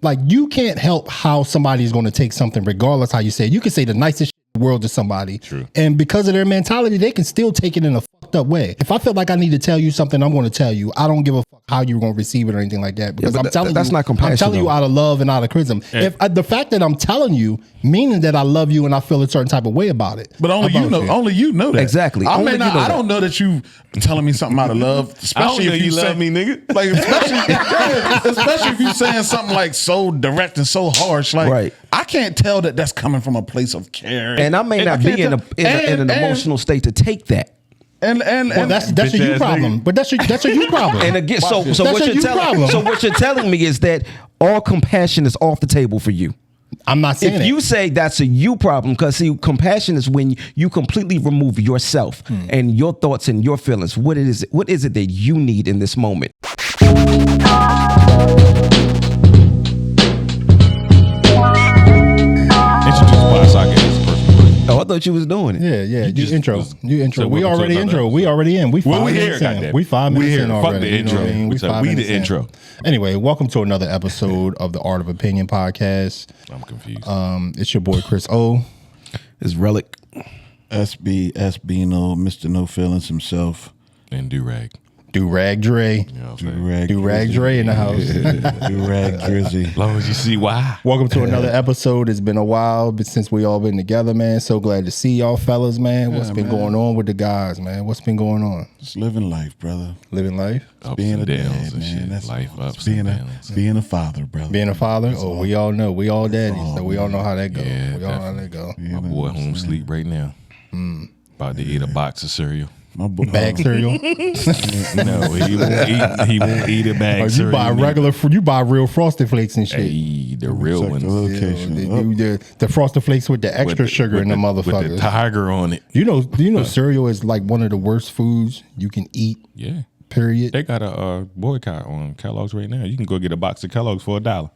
like you can't help how somebody's going to take something, regardless how you say it. You can say the nicest shit in the world to somebody, True. And because of their mentality, they can still take it in a fucked up way. If I feel like I need to tell you something, I'm going to tell you. I don't give a fuck how you're going to receive it or anything like that. Because I'm telling that's you, not compassion. I'm telling you though. out of love and out of criticism. If the fact that I'm telling you, meaning that I love you and I feel a certain type of way about it. But only you know. Only you know that. Exactly. I Only may you not. know I that. don't know that you telling me something out of love. Especially if you love me, nigga. Like especially if you saying something like so direct and so harsh. Like Right. I can't tell that that's coming from a place of care. And I may not be in an emotional state to take that. And Well, that's a you problem. But that's a you problem. And again, so That's what a you're you telling problem. so what you're telling me is that all compassion is off the table for you. I'm not saying If it. you say that's a you problem, because see, compassion is when you completely remove yourself and your thoughts and your feelings. What is it that you need in this moment? Introduce why so I can answer personally. Oh, I thought you was doing it. Yeah. You just intro. was- You intro. so We welcome to already another intro. We episode. already in. We Well, 5 we here, minutes in. goddamn. We 5 We minutes here. in Fuck already. the You know what I intro. mean? We So 5 we the minutes in. intro. Anyway, welcome to another episode of the Art of Opinion podcast. I'm confused. It's your boy Chris O. It's Relic. SB Bino, Mr. No Feelings himself. And do-rag. Do Rag Dre. You know what I'm saying? Do Rag Dre in the house. Do rag Drizzy. As long as you see why. Welcome to another episode. It's been a while since we all been together, man. So glad to see y'all fellas, man. What's been going on with the guys, man? What's been going on? Just living life, brother. Living life? Ups Being and a downs dad, and man. shit. That's Life all. ups being and a downs. being a father, brother. Being a father? Oh, we all know. We all daddies. So we all know how that goes. Yeah, we all know how that go. My boy home sleep right now. About to eat a box of cereal. My boy, Bag cereal. No, he won't eat a bag Or of cereal. you buy regular, you buy real Frosted Flakes and shit. Hey, the real check the ones. location. The Frosted Flakes with the extra sugar in the With the motherfuckers. tiger on it. You know, cereal is like one of the worst foods you can eat. Yeah. Period. They got a boycott on Kellogg's right now. You can go get a box of Kellogg's for $1.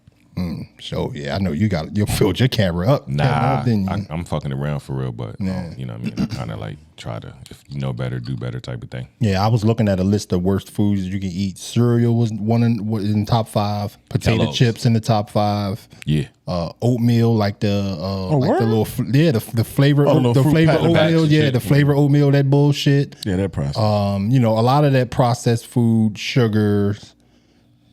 So yeah, I know you filled your camera up. Nah, Didn't you? I'm fucking around for real, but you know what I mean. I kind of like try to, if you know better, do better type of thing. Yeah, I was looking at a list of worst foods you can eat. Cereal was was in top 5. Potato Kellogg's. chips in the top 5. Yeah, Oatmeal, like the little the flavor Oh, the the fruit flavor pack- the oatmeal. packs and Yeah, shit. the flavor oatmeal. That bullshit. Yeah, that process. You know, a lot of that processed food, sugars.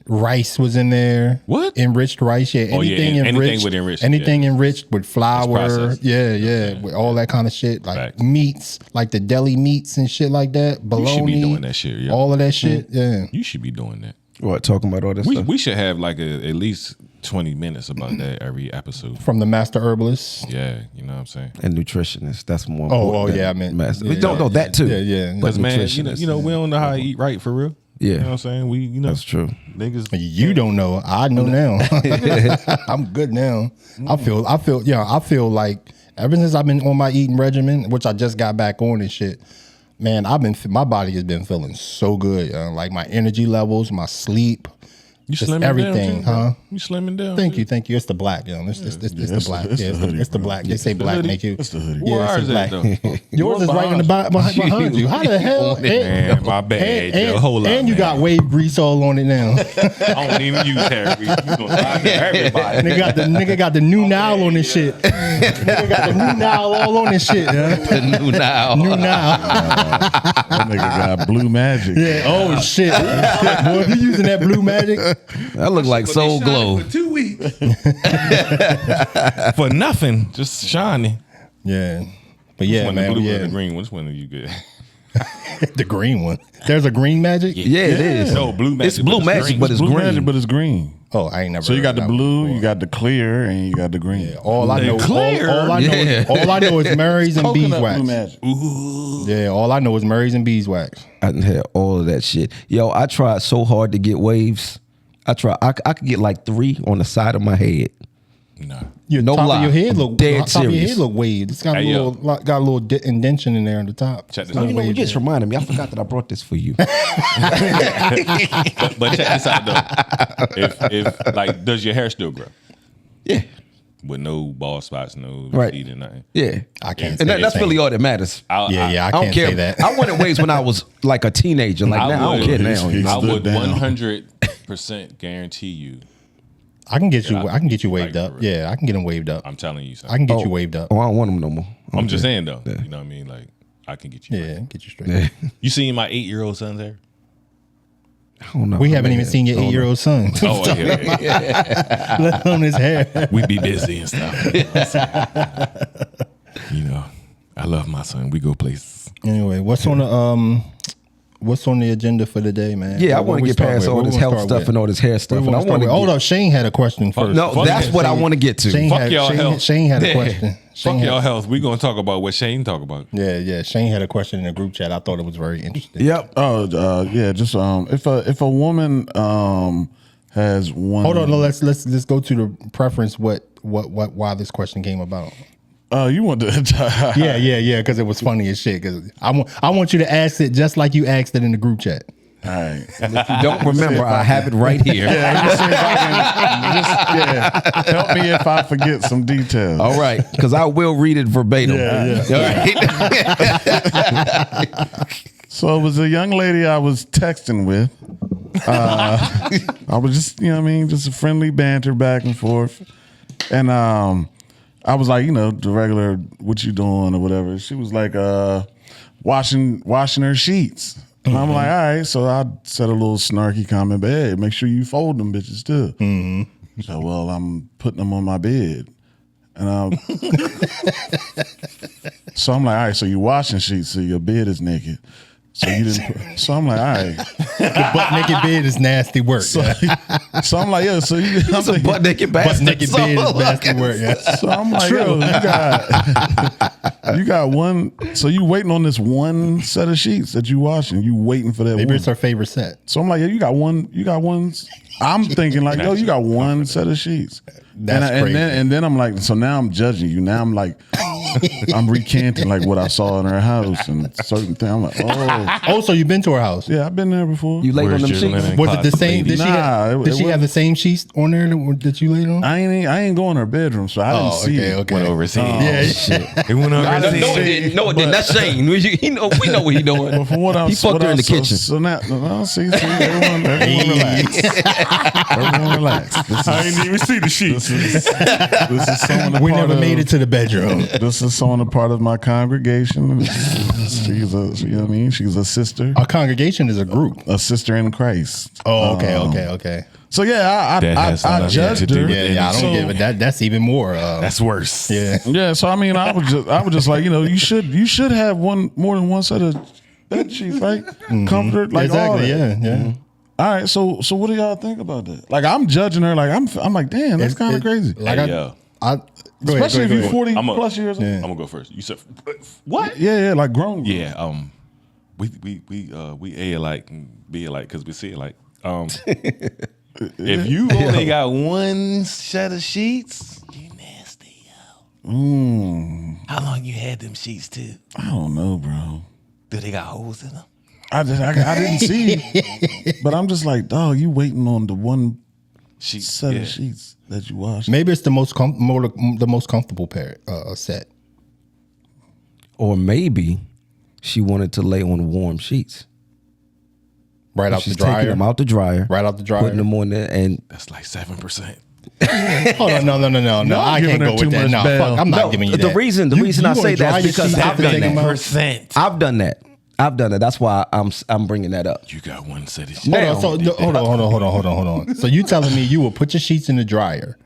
Rice was in there. What? Enriched rice? Yeah. Oh, yeah, Anything anything enriched. with enriched, Anything yeah. enriched with flour. processed. Yeah. With all that kind of shit. Like Facts. meats, like the deli meats and shit like that. Bologna. you should be doing that shit. Yeah. All of that shit. Yeah. You should be doing that. What, talking about all this stuff? We should have like at least 20 minutes about that every episode. From the master herbalist. Yeah, you know what I'm saying. And nutritionist. That's more Oh, important. yeah, I than meant- master. yeah, Don't know that too. Yeah. But Because man, nutritionist. you know, we don't know how to eat right for real. Yeah. You know what I'm saying? We, That's true. Niggas. You don't know. I know now. I'm good now. I feel like ever since I've been on my eating regimen, which I just got back on and shit, man, my body has been feeling so good. Like my energy levels, my sleep, You just slimming everything, down too, bro? huh? You slimming down. Thank too? you. It's the black, yo. It's the black. it's the hoodie, It's the bro. black. They say black hoodie. make you. It's the hoodie. Yeah, Where it's is the it black. though? Yours is right in the behind you. How the hell? Man, my bad. And, Hold up, and you man. got wave grease all on it now. I don't even use hair grease. You gonna lie to everybody. Nigga got the new now on this shit. Nigga got the new now all on this shit. Yeah. The new now. New now. That nigga got blue magic. Yeah. Oh shit. Boy, if you using that blue magic, That look like Soul Glow. For 2 weeks. For nothing. Just shining. yeah. But yeah, One man. the blue or Yeah. the green. Which one are you good? The green one. There's a green magic. Yeah, it is. No, blue magic. It's blue but magic, green. but it's Blue green. magic, but it's green. Oh, I ain't never. So you got heard the that one blue, before. you got the clear, and you got the green. Yeah, all I know, clear? all I know, Yeah. all I know is Murray's and Coconut beeswax. blue magic. Yeah, all I know is Murray's and beeswax. I done had all of that shit. Yo, I tried so hard to get waves. I could get like 3 on the side of my head. Nah. Your No top lie. of your head I'm look dead top of your serious. head look waved. It's got a Hey, yo. little indention in there on the top. Check this Oh, out. you know, you wave just there. reminded me. I forgot that I brought this for you. But check this out though. If like, does your hair still grow Yeah. with no bald spots, no Right. receding, nothing? Yeah. I can't. And say that's the really same. all that matters. Yeah, I I can't don't care. say that. I wanted waves when I was like a teenager. Like now, I don't care now. you know? I stood would down. 100% guarantee you I can get you. I can get you waved like, up. Yeah, I can get them waved up. I'm telling you, son. I can get you waved up. Oh, I don't want them no more. I'm just saying though. You know what I mean? Like I can get you. Yeah, get you straight. You seen my 8-year-old son's hair? I don't know. We haven't even seen your 8-year-old son. Oh, yeah. Let alone his hair. We be busy and stuff. You know, I love my son. We go places. Anyway, what's on the agenda for the day, man? Yeah, I What want to we get start past with? all What this we health start stuff with? and all this hair stuff. And I want to Hold up, Shane had a question first. No, that's what I want to get to. Shane Fuck had, y'all Shane, health. Shane had a question. Shane Fuck had- y'all health. We gonna talk about what Shane talk about. Yeah. Shane had a question in the group chat. I thought it was very interesting. Yep. Oh, yeah. Just if a woman has one. Hold on, no, let's go to the preference. Why this question came about? You want to? Yeah. Because it was funny as shit. Because I want you to ask it just like you asked it in the group chat. All right. If you don't remember, I have it right here. Yeah, let me see if I can help me if I forget some details. All right, because I will read it verbatim. Yeah. All right. So it was a young lady I was texting with. I was just, just a friendly banter back and forth. And I was like, the regular, what you doing or whatever. She was like, washing her sheets. And I'm like, all right. So I said a little snarky comment, but hey, make sure you fold them bitches too. So, well, I'm putting them on my bed. And so I'm like, all right, so you washing sheets, so your bed is naked. So you didn't. So I'm like, all right. The butt naked bed is nasty work. So I'm like, yo, so you It's a butt naked bastard. Butt naked bed is nasty work. Yeah. So I'm like, yo, you got one. So you waiting on this one set of sheets that you washing. You waiting for that. Maybe one. it's her favorite set. So I'm like, yo, you got one. I'm thinking like, yo, you got one set of sheets. That's crazy. And then I'm like, so now I'm judging you. Now I'm like, I'm recanting like what I saw in her house and certain things. I'm like, Oh, so you've been to her house? yeah, I've been there before. You laid on them Where's your sheets? linen? Was it the same? Did she, Nah, have, it did she have wasn't- the same sheets on there that you laid on? I ain't go in her bedroom, so I didn't see it. Okay. Went overseas. Yeah. Shit. It went overseas. No, it didn't. No, it didn't. That's Shane. We know what he doing. But from what I'm, He fucked her in the kitchen. So now, no, see, everyone relax. Everyone relax. I didn't even see the sheets. This is someone. We never made it to the bedroom. This is someone a part of my congregation. She's a, you know what I mean? She's a sister, Our congregation is a group. a sister in Christ. Oh, okay. So yeah, That has I nothing judged to do her. with Yeah, I don't So- give it. That's even more. That's worse. yeah. Yeah, so I mean, I was just like, you should have more than one set of bed sheets, right? Comforter, like all Exactly. that. Yeah. All right, so what do y'all think about that? Like, I'm judging her. Like, I'm like, damn, that's kind of crazy. Like Hey, yo. Especially if you're 40 I'm plus years old. I'm gonna go first. You said what? Yeah, like grown. Yeah. We A alike and B alike because we C alike. If you only got one set of sheets, you nasty, yo. How long you had them sheets too? I don't know, bro. Do they got holes in them? I didn't see, but I'm just like, dog, you waiting on the one Sheets. set Yeah. of sheets that you wash. maybe it's the most comfortable pair set. Or maybe she wanted to lay on warm sheets. Right out She's the dryer. taking them out the dryer. Right out the dryer. Putting them on there. And That's like 7%. Hold on, no. I giving can't her go too with that. much No, bail. fuck, I'm not No, giving you the that. reason I You say wanna that dry is your because sheets I've after done taking that. them out? I've done that. That's why I'm bringing that up. You got one set of sheets. Hold on. So you telling me you will put your sheets in the dryer,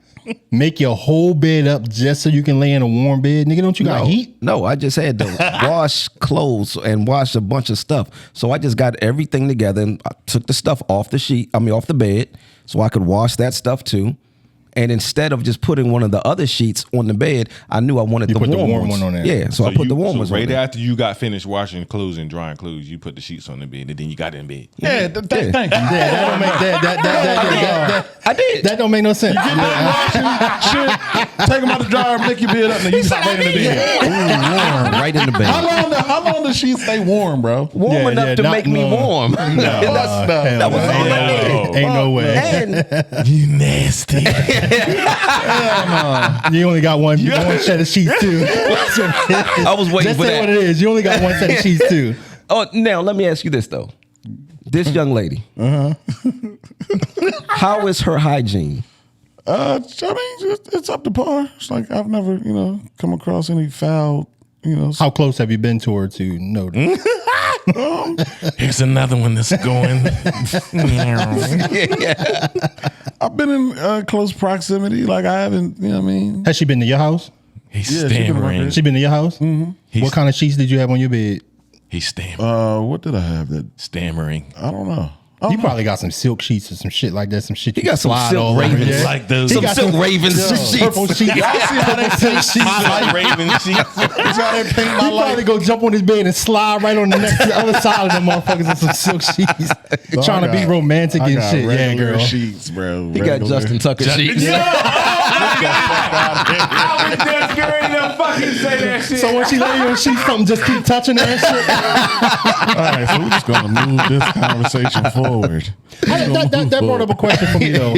make your whole bed up just so you can lay in a warm bed? Nigga, don't you got heat? No, I just had to wash clothes and wash a bunch of stuff. So I just got everything together and I took the stuff off the bed so I could wash that stuff too. And instead of just putting one of the other sheets on the bed, I knew I wanted the put the warm warm ones. one on there. Yeah, so I put the warm ones on right there. after you got finished washing clothes and drying clothes, you put the sheets on the bed, and then you got in bed. Yeah, thank you. Yeah, that don't make that I did. that don't make no sense. Shit, take them out the dryer, make your bed up, and then you stop laying in the bed. Warm, right in the bed. How long does she stay warm, bro? Warm Yeah, enough to not- make me no. warm. That was all I needed. Ain't no way. And You nasty. You only got one set of sheets too. I was waiting Just for say that. what it is. You only got one set of sheets too. Oh, now let me ask you this though. This young lady, how is her hygiene? I mean, it's up to par. It's like I've never, come across any foul, How close have you been to her to notice? Here's another one that's going. I've been in close proximity. Like I haven't, you know what I mean? Has she been to your house? He's Yeah, she been in my stammering. bed. She been to your house? Mm-hmm. What kind of sheets did you have on your bed? He's stammering. What did I have that? Stammering. I don't know. You probably got some silk sheets or some shit like that. Some shit He got some slide silk all over. ravens. Yeah. Like those. Some got silk some- ravens sheets. Purple sheets. My Raven sheets. He probably go jump on his bed and slide right on the next the other side of the motherfuckers with some silk sheets. Trying to be romantic I and got shit. Yeah, regular girl. sheets, bro. He got Justin Tucker sheets. Yo, oh my God. I was just getting ready to fucking say that shit. So when she lay on sheets, something just keep touching her and shit. All right, so we're just gonna move this conversation forward. That brought up a question for me though.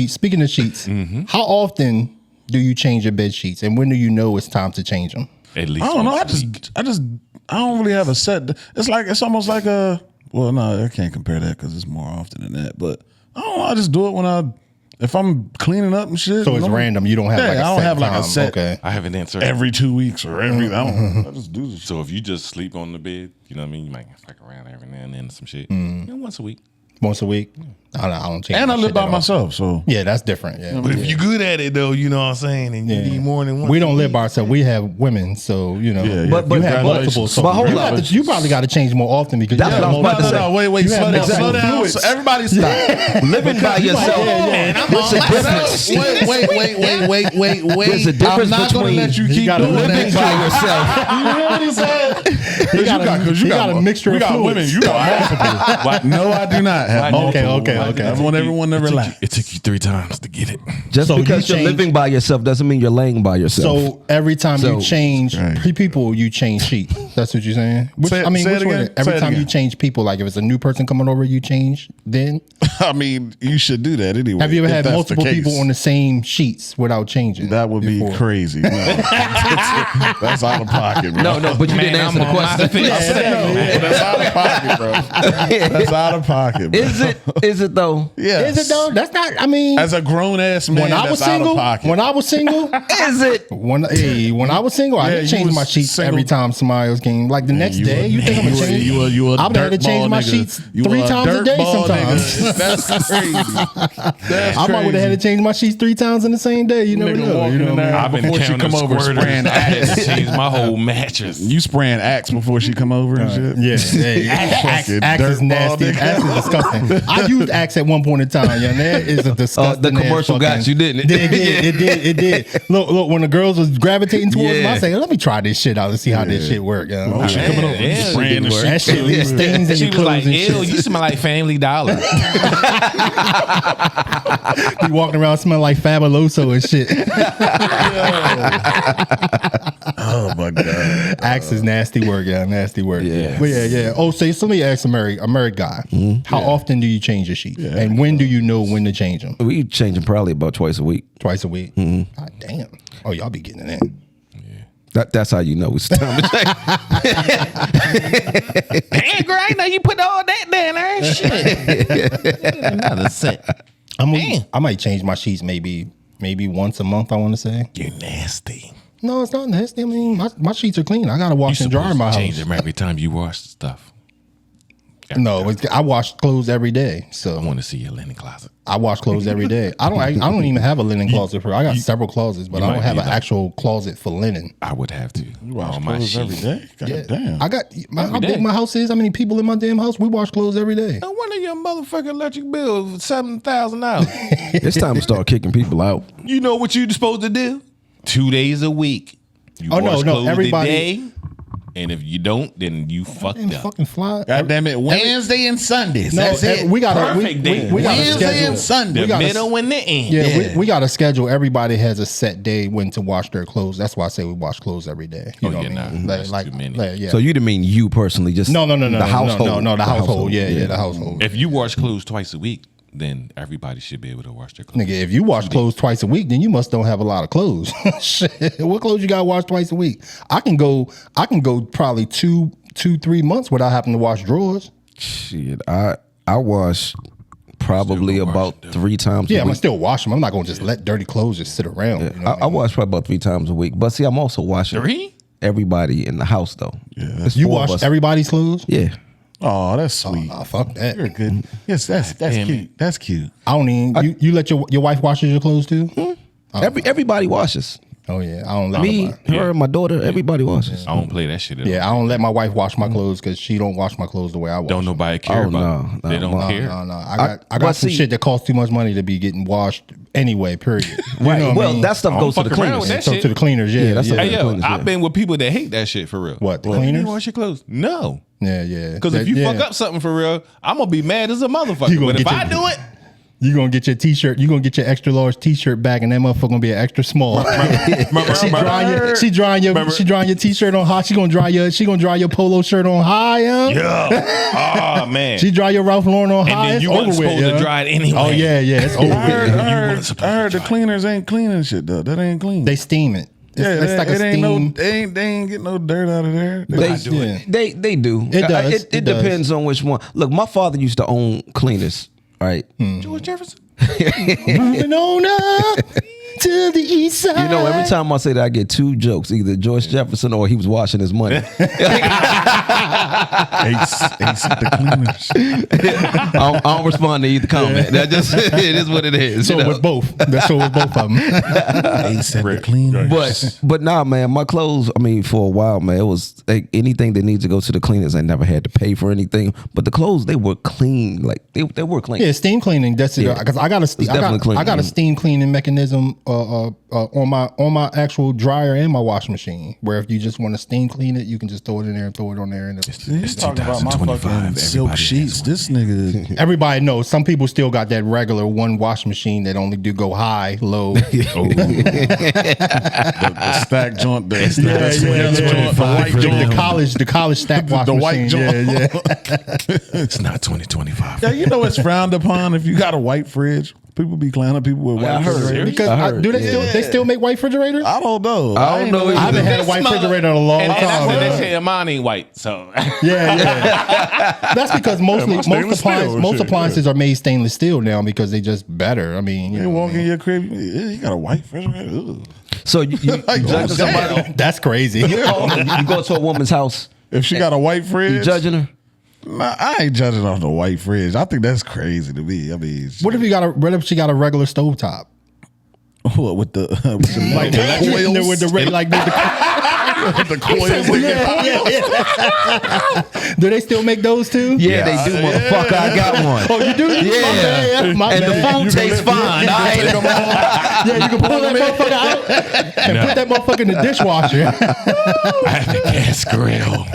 Speaking of sheets, how often do you change your bed sheets, and when do you know it's time to change them? At least I don't know. once a week. I don't really have a set. It's almost like a. Well, no, I can't compare that because it's more often than that. But I don't know. I just do it if I'm cleaning up and shit. So it's random. You don't have like a I don't set have like time. a set. Okay. I have an answer. Every 2 weeks or every. I just do this. So if you just sleep on the bed, you know what I mean? You might fuck around every now and then some shit. Once a week. Once a week. I don't change. And my I live shit by that often. myself, so Yeah, that's different. Yeah. But if you're good at it though, you know what I'm saying, and you need more than one. We don't live by ourselves. We have women, so yeah. But- you have Congratulations. multiple. So But hold you, on. you probably got to change more often because That's you have what I was about to multiple- say. Wait, You have slow down. fluids. So everybody stop. Living by yourself. What's the difference? Wait. There's a difference I'm not gonna between let you keep gotta doing living by that. yourself. You hear what he said? Because you got a mixture We of got fluids. women. You got multiple. No, I do not have multiple. Okay. I want everyone to relax. It took you 3 times to get it. Just So because you you're change- living by yourself doesn't mean you're laying by yourself. So every time So- you change Right. people, you change sheets. That's what you're saying. Say it which one? again. Every Say it time you again. change people, like if it's a new person coming over, you change. Then I mean, you should do that anyway. have you ever if had that's multiple the case. people on the same sheets without changing? That would be before? crazy. No. That's out of pocket, bro. no, but you didn't answer the question. That's out of pocket, bro. That's out of pocket, bro. Is it though? Yeah. Is it though? That's not. I mean, As a grown ass man, when I was that's out of single, pocket. when I was single, Is it? when I was single, I Yeah, didn't you change was my sheets single. every time somebody else came. Like the next You day, a- you think I'm you gonna a- change? you a I've had to dirtball change my nigga. sheets You 3 a times a day dirtball sometimes. nigga. That's crazy. That's I might would have had to change my sheets 3 times in the same day. You never Nigga know. walking You know in what I mean? there I've been before she counting come over squirters. spraying axe. Changed my whole mattress. You spraying axe before she come over and shit. Yeah. Axe is dirtball nasty. nigga. Axe is disgusting. I used Axe at one point in time. Yeah, that is a disgusting. The commercial ass got fucking- you, didn't it? It did. Look, when the girls was gravitating towards me, I Yeah. say, let me try this shit out and see how this shit work. Yeah. Oh, she coming over. Yeah, spraying the That shit. shit leaves stains in She your was clothes like, and ew, shit. you smell like Family Dollar. Be walking around smelling like Fabuloso and shit. Oh my god. Axe is nasty work, yeah, nasty work. Yeah. But yeah. Oh, so let me ask a married guy. How often do you change your sheets? And when do you know when to change them? We change them probably about twice a week. Twice a week? God damn. Oh, y'all be getting it in. That's how you know it's time to change. Damn, girl, I know you put all that down there. Shit. Another set. I might change my sheets maybe once a month, I want to say. You're nasty. No, it's not nasty. I mean, my sheets are clean. I got to wash and dry in my Change house. them every time you wash the stuff. No, I wash clothes every day. I So want to see your linen closet. I wash clothes every day. I don't even have a linen closet for. I got several closets, but I might don't have be an like- actual closet for linen. I would have to. You wash All my clothes every sheets. day? God damn. I got how Every big day. my house is. How many people in my damn house? We wash clothes every day. No wonder your motherfucking electric bill was $7,000. It's time to start kicking people out. You know what you're supposed to do? 2 days a week. You Oh, no, wash no, clothes everybody- today, and if you don't, then you fucked Damn, up. fucking fly. God damn it. Wednesday and Sundays. That's it. We got Perfect day. we got a Wednesday schedule. and Sunday. We The got middle and the end. Yeah, we got a schedule. Everybody has a set day when to wash their clothes. That's why I say we wash clothes every day. You Oh, know yeah, what I mean? nah, that's too many. yeah. So you didn't mean you personally, just no, the household. no, the household. Yeah, the household. If you wash clothes twice a week, then everybody should be able to wash their clothes. Nigga, if you wash clothes twice a week, then you must don't have a lot of clothes. Shit, what clothes you got to wash twice a week? I can go probably 2-3 months without having to wash drawers. Shit, I wash probably about 3 times. Yeah, a I'm gonna week. still wash them. I'm not gonna just let dirty clothes just sit around. You know what I wash probably about 3 times a week. But see, I'm also washing 3? everybody in the house though. Yeah. It's You 4 of wash us. everybody's clothes? Yeah. Oh, that's sweet. Nah, fuck that. You're good. Yes, that's damn cute. it. That's cute. I don't even. You let your wife washes your clothes too? Everybody washes. Oh yeah, I don't let Me, her, my daughter, everybody washes. I don't play that shit at all. Yeah, I don't let my wife wash my clothes because she don't wash my clothes the way I wash. Don't them. nobody care Oh, about it. no, They don't no, care. No, I but got some see- shit that costs too much money to be getting washed anyway. Period. You Right. know what I Well, mean? that stuff I goes to don't the fuck around cleaners. with that So shit. to the cleaners. Yeah, Yeah, that's yeah. the- Hey, yo, cleaners, yeah. I've been with people that hate that shit for real. What, the Well, cleaners? You wash your clothes? No. Yeah, yeah. Because if you Yeah. fuck up something for real, I'm going to be mad as a motherfucker. You gonna But if get I your- do it, You gonna get your t-shirt. You gonna get your extra large t-shirt back, and that motherfucker gonna be an extra small. She drying your t-shirt on high. She gonna dry your polo shirt on high. Yeah. Oh, man. She dry your Ralph Lauren on and high. then It's you over weren't with. supposed to dry it anyway. Oh yeah, it's over with. I heard the cleaners ain't cleaning shit though. That ain't clean. They steam it. It's like a it ain't steam. they ain't getting no dirt out of there. They do it. They do. It does. It It does. depends on which one. Look, my father used to own cleaners. Right. George Jefferson? Moving on up to the east side. You know, every time I say that, I get 2 jokes: either George Jefferson or he was washing his money. Ace the cleaners. I don't respond to either comment. That just it is what it is. So you know? with both. That's so with both of them. Ace at the cleaners. But nah, man, my clothes. I mean, for a while, man, it was like anything that needs to go to the cleaners. I never had to pay for anything. But the clothes, they were clean. Like they were clean. Yeah, steam cleaning. That's it. Yeah. Because I got definitely clean. I got a steam cleaning mechanism on my actual dryer and my washing machine. Where if you just want to steam clean it, you can just throw it in there and throw it on there. And He's talking about my fucking silk sheets. This nigga. everybody knows. Some people still got that regular one washing machine that only do go high, low. The stack joint. The The college stack washing The white machine. joint. Yeah. It's not 2025. Yeah, you know it's frowned upon if you got a white fridge. People be clowning people with white refrigerators. Because do they still make white refrigerators? I don't know. I don't know I haven't either. had a white refrigerator in a long And time. after man. they say mine ain't white, so Yeah. That's because stainless steel most shit, appliances are made stainless steel now because they just better. I mean, you You know, walk in your crib, you got a white refrigerator. Ugh. So you judging somebody? that's crazy. You go to a woman's house. If she got a white You fridge, judging her? nah, I ain't judging off the white fridge. I think that's crazy to me. I mean, What if she got a regular stovetop? what with the like the coils? With With the coils. Do they still make those too? Yeah, they do, motherfucker. I got one. Oh, you do? Yeah. My And bad. the food tastes fine. All right. Yeah, you can pull that motherfucker out and put that motherfucker in the dishwasher. I have the gas grill.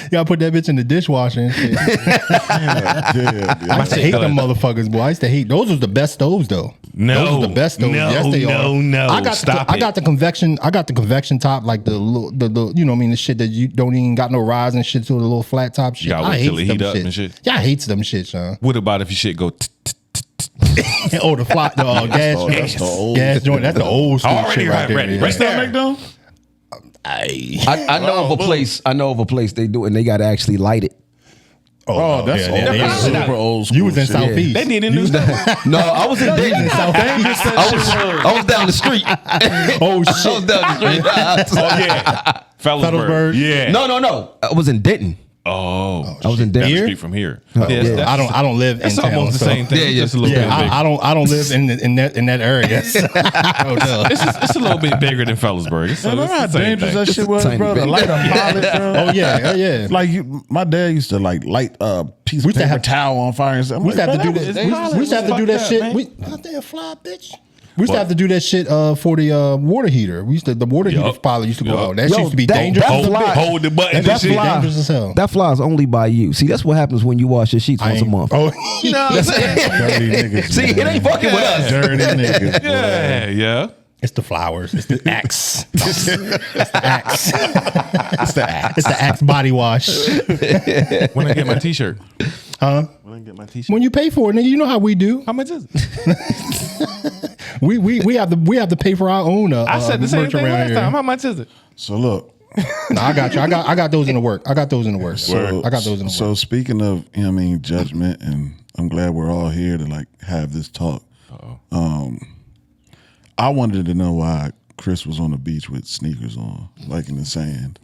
You gotta put that bitch in the dishwasher and shit. I used to hate them motherfuckers, boy. I used to hate those. Was the best stoves though. No. Those was the best stoves. No, Yes, they no, are. no. I got Stop I got the convection. I got the convection top, like the you know what I mean, the shit that you don't even got no rise and shit to the little flat top shit. gotta I wait hate till it them heat up shit. and shit. Yeah, I hates them shit, Sean. What about if your shit go? Oh, the gas That's the old. gas joint. That's the old school Already shit right there. ready. Yeah. Right Still make them? I know of a place. I know of a place they do it, and they got to actually light it. Oh, that's yeah, old. yeah, That's yeah. super old school. You was in shit. Southeast. They need a new stuff. No, I was in Dayton. I was down the street. Oh I was shit. down the street. Oh yeah, Feathersburg? Yeah. No. I was in Denton. Oh, I was in down the Denton. street from here. yeah. I don't live in It's town. almost the so- same thing. Yeah, It's yeah. just a little Yeah, bit bigger. I don't live in that area. I don't know. It's a little bit bigger than Feathersburg. It's Remember how the same dangerous thing. that shit was, tiny bro? To bit. light a pilot, bro. Oh yeah. Like my dad used to like light a piece We of used to paper have- towel on fire and stuff. I'm We used to like, have to bro, do that that. was We used to have to do that fucked shit. up, We out there fly, bitch. We used to have to do that shit for the water heater. We used to the water heater pilot used to go out. That shit used to be dangerous. that as a fly- bitch. Hold the button and That shit. fly dangerous as hell. That flies only by you. See, that's what happens when you wash your sheets I once a ain't- month. Oh, You know what I'm saying? dirty niggas. See, it ain't fucking with us. Dirty niggas. boy. Yeah. it's the flowers. It's the Axe. It's the Axe. It's the Axe body wash. When I get my T-shirt. Huh? When I get my T-shirt. When you pay for it, nigga, you know how we do. How much is it? We have to pay for our own. I said the same merch thing around last here. time. How much is it? So look. Nah, I got you. I got those in the work. I got those in the work. So, I got those in the So work. speaking of, you know what I mean, judgment and I'm glad we're all here to like have this talk. I wanted to know why Chris was on the beach with sneakers on, like in the sand.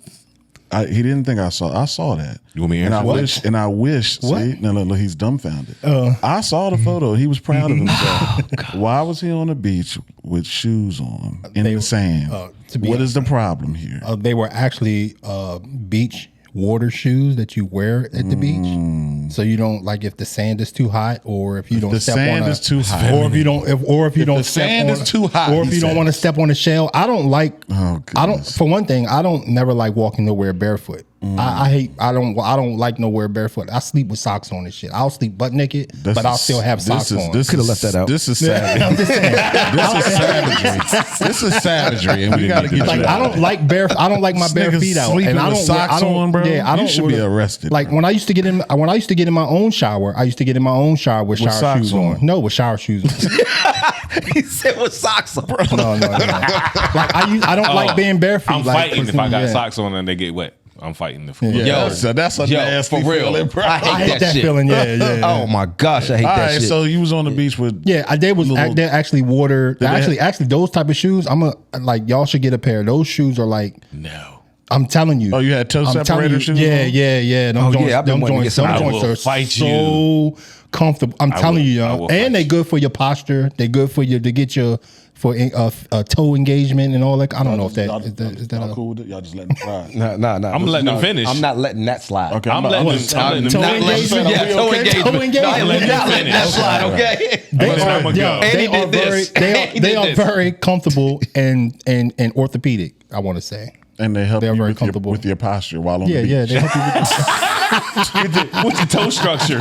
He didn't think I saw. I saw that. You want me to answer? And I wish. What? See, no, he's dumbfounded. I saw the photo. He was proud of himself. Why was he on the beach with shoes on in the sand? What is the problem here? They were actually beach water shoes that you wear at the beach, so you don't like if the sand is too hot, or if you don't step on is too hot, or if you don't, if you don't the step sand on, is too hot, or if you don't want to step on a shell. I don't like. Oh, I don't. For one thing, I don't never like walking nowhere barefoot. I hate. I don't like nowhere barefoot. I sleep with socks on and shit. I'll sleep butt naked, but I'll still have socks on. Could have left that out. This is savage. I'm just saying. This is savagery. This is savagery, and we got to get Like you I don't like bare. I don't like my bare Niggas feet out, sleeping and I with don't. socks I don't. on, bro. Yeah, I don't. You should be arrested. Like when I used to get in my own shower. I used to get in my own shower with shower socks shoes on? on. No, with shower shoes on. He said with socks on. No. Like I don't like being barefoot. I'm like, fighting if I got yeah. socks on and they get wet. I'm fighting the Yo, so that's a nasty for real. feeling, bro. I hate that shit. feeling. Yeah. Oh my gosh, I hate All that right, shit. so you was on the beach with They're actually water. they Actually, those type of shoes. Like y'all should get a pair. Those shoes are like. No. I'm telling you. Oh, you had toe I'm telling separator you, shoes? Yeah. Them joints, I've been them wanting to get joints, some them of joints those. are Fight so comfortable. I'm telling you, I yo. will And fight they you. good for your posture. They good for you to get your a toe engagement and all that. I don't know if that y'all, is that y'all a, cool with it? Y'all just letting it ride. Nah. I'm letting them finish. I'm not letting that slide. Okay, I'm letting them toe not engagement? let Yeah, them toe okay? engagement. Toe engagement. No, I'm Let not me letting that finish. slide, okay? they But are, I'ma go. yo, And they he are did this. very He they did are this. very comfortable and orthopedic, I want to say. And they help They're you very with comfortable. with your posture while on Yeah, the beach. yeah, they help you with with the toe structure.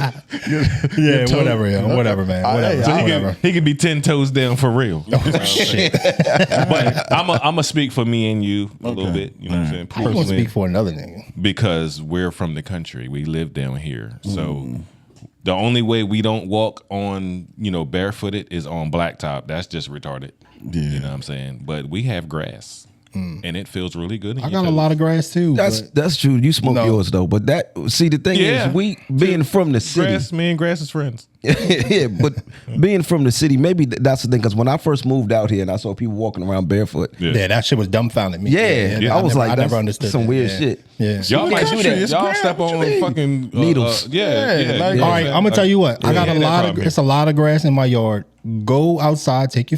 yeah, whatever, yeah, whatever, man, whatever. So whatever. he could be 10 toes down for real. Shit. But I'm gonna speak for me and you a little bit. You know what I'm saying? I want to Personally, speak for another nigga. because we're from the country. We live down here. So the only way we don't walk on, barefooted is on blacktop. That's just retarded. Yeah. You know what I'm saying? But we have grass. And it feels really good. I got a lot of grass too. That's true. You smoke No. yours though, but the thing Yeah. is, we being from the city, grass. Me and grass is friends. yeah, but being from the city, maybe that's the thing. Because when I first moved out here and I saw people walking around barefoot, Yeah, that shit was dumbfounded me. I was like, I that's never understood some that. weird Yeah. shit. Yeah. Y'all might do country, that. it's Y'all grass. step What you on mean? fucking Needles. Yeah. like- All right, I'm gonna tell you what. I got a lot of. It's a lot of grass in my yard. Go outside, take your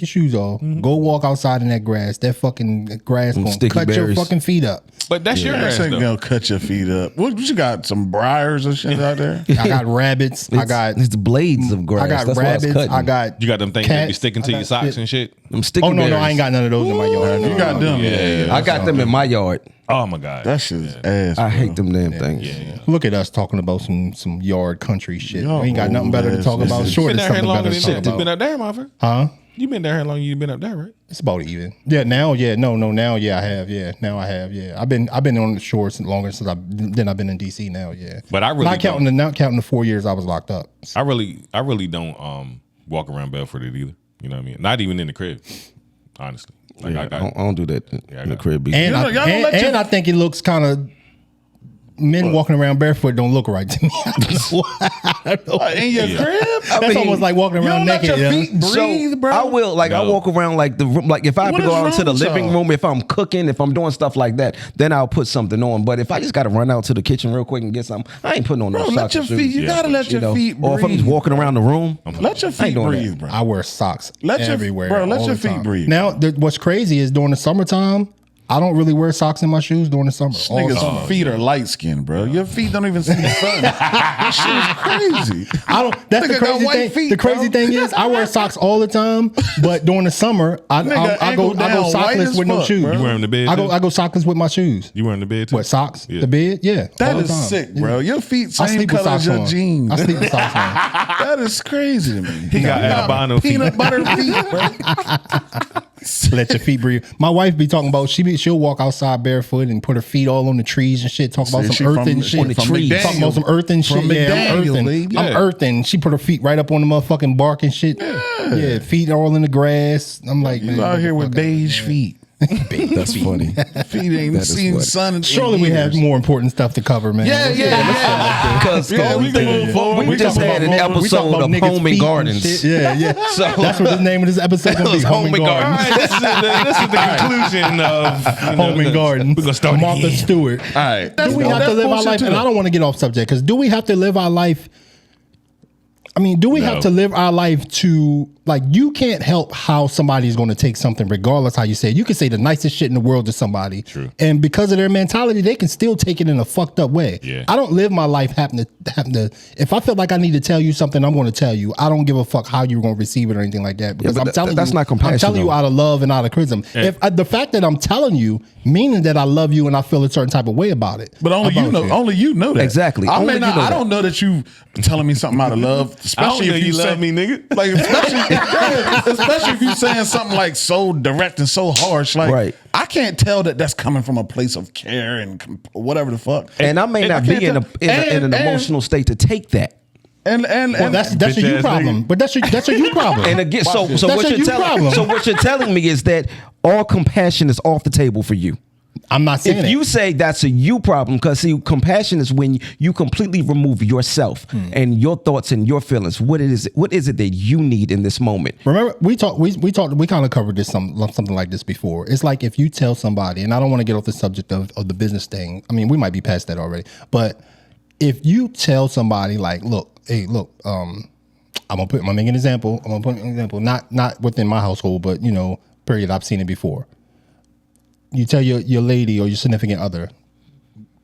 shoes off. Go walk outside in that grass. That fucking grass gonna sticky cut your berries. fucking feet up. But that's your grass This ain't though. gonna cut your feet up. What you got? Some briars or shit out there? I got rabbits. I got. It's the blades of grass. I got That's what I was rabbits. cutting. I got. You got them things that be cats. sticking to I your got socks shit. and shit. them sticky Oh no, berries. I ain't got none of those in my yard. You got them. Yeah. I got them in my yard. Oh my god. That shit is ass. I bro. hate them damn things. Yeah. Look at us talking about some yard country shit. Y'all We ain't got nothing better to old talk ass about. niggas. Sure, Been there's down here something longer better than to talk shit. You been about. up there, motherfucker? Huh? You been down here long? You been up there, right? It's about even. Yeah, now, yeah, no, now, yeah, I have, yeah, now I have, yeah. I've been on the shore longer since I've been in DC now, yeah. But I really not counting the 4 years I was locked up. I really don't walk around barefooted either. You know what I mean? Not even in the crib, honestly. Like I don't do that in the crib. And Y'all don't let your- I think it looks kind of. Men walking around barefoot don't look right to me. I don't know why. I don't know. In your crib? That's almost like walking You around don't let naked. your Yeah. feet breathe, bro. I will I No. walk around like the room. Like if I have What to go is out wrong to the with living y'all? room, if I'm cooking, if I'm doing stuff like that, then I'll put something on. But if I just got to run out to the kitchen real quick and get something, I ain't putting on no Bro, socks let your and shoes. feet. You gotta let You your know? feet breathe. Or if I'm just walking around the room, Let your I ain't feet doing breathe, that. bro. I wear socks Let your- everywhere. bro, let all your the feet time. breathe. Now, what's crazy is during the summertime, I don't really wear socks in my shoes during the summer. All the summer. Niggas' feet are light skinned, bro. Your feet don't even see the sun. That shit is crazy. I don't. That's the Nigga got crazy white thing. feet, the crazy bro. thing is, I wear socks all the time, but during the summer, I Nigga, go ankle down, white sockless as with no fuck, shoes. bro. You wearing the bed? I too? go sockless with my shoes. You wearing the bed too? What socks? Yeah. The bed? Yeah. That all the is time. sick, bro. Your feet I same sleep with color as socks your on. jeans. I sleep with socks on. That is crazy to me. He got albino feet. Peanut butter feet, bro. Let your feet breathe. My wife be talking about she'll walk outside barefoot and put her feet all on the trees and shit. Talk about See, she some from- earthing she shit. from Talking McDaniel. about some earthing shit. From Yeah, I'm McDaniel, earthing. baby. I'm Yeah. earthing. She put her feet right up on the motherfucking bark and shit. Yeah, feet all in the grass. I'm like, man, You out here with what the fuck? beige feet. That's funny. Feet ain't That is seen funny. sun. Surely we have more important stuff to cover, man. Yeah. Because we can move forward. we just had an episode of Home and Gardens. Yeah. So That's what the name of this episode gonna be. Home and All Gardens. right, this is the conclusion of Home and Gardens. We're gonna start Martha again. Stewart. All right. Do we have to live our life? And I don't want to get off subject because do we have to live our life? I mean, do we No. have to live our life to like? You can't help how somebody's going to take something, regardless how you say it. You can say the nicest shit in the world to somebody, True. and because of their mentality, they can still take it in a fucked up way. Yeah. I don't live my life having to. If I feel like I need to tell you something, I'm going to tell you. I don't give a fuck how you're going to receive it or anything like that. Because but I'm telling that's you, not compassion, I'm telling you though. out of love and out of criticism. Yeah. If the fact that I'm telling you, meaning that I love you and I feel a certain type of way about it, But only you about know. Only you know that. Exactly. I Only may you not. know I that. don't know that you telling me something out of love. Especially know if you say, love me, nigga. Like especially if you saying something like so direct and so harsh. Like Right. I can't tell that that's coming from a place of care and whatever the fuck. and I may not can't be in an emotional state to take that. And well, that's a Bitch you ass problem. nigga. But that's a you problem. And again, so That's what a you're you telling problem. so what you're telling me is that all compassion is off the table for you. I'm not saying If it. you say that's a you problem, because see, compassion is when you completely remove yourself and your thoughts and your feelings. What is it that you need in this moment? Remember, we kind of covered this something like this before. It's like if you tell somebody, and I don't want to get off the subject of the business thing. I mean, we might be past that already. But if you tell somebody like, look, I'm gonna make an example. Not within my household, but period. I've seen it before. You tell your lady or your significant other,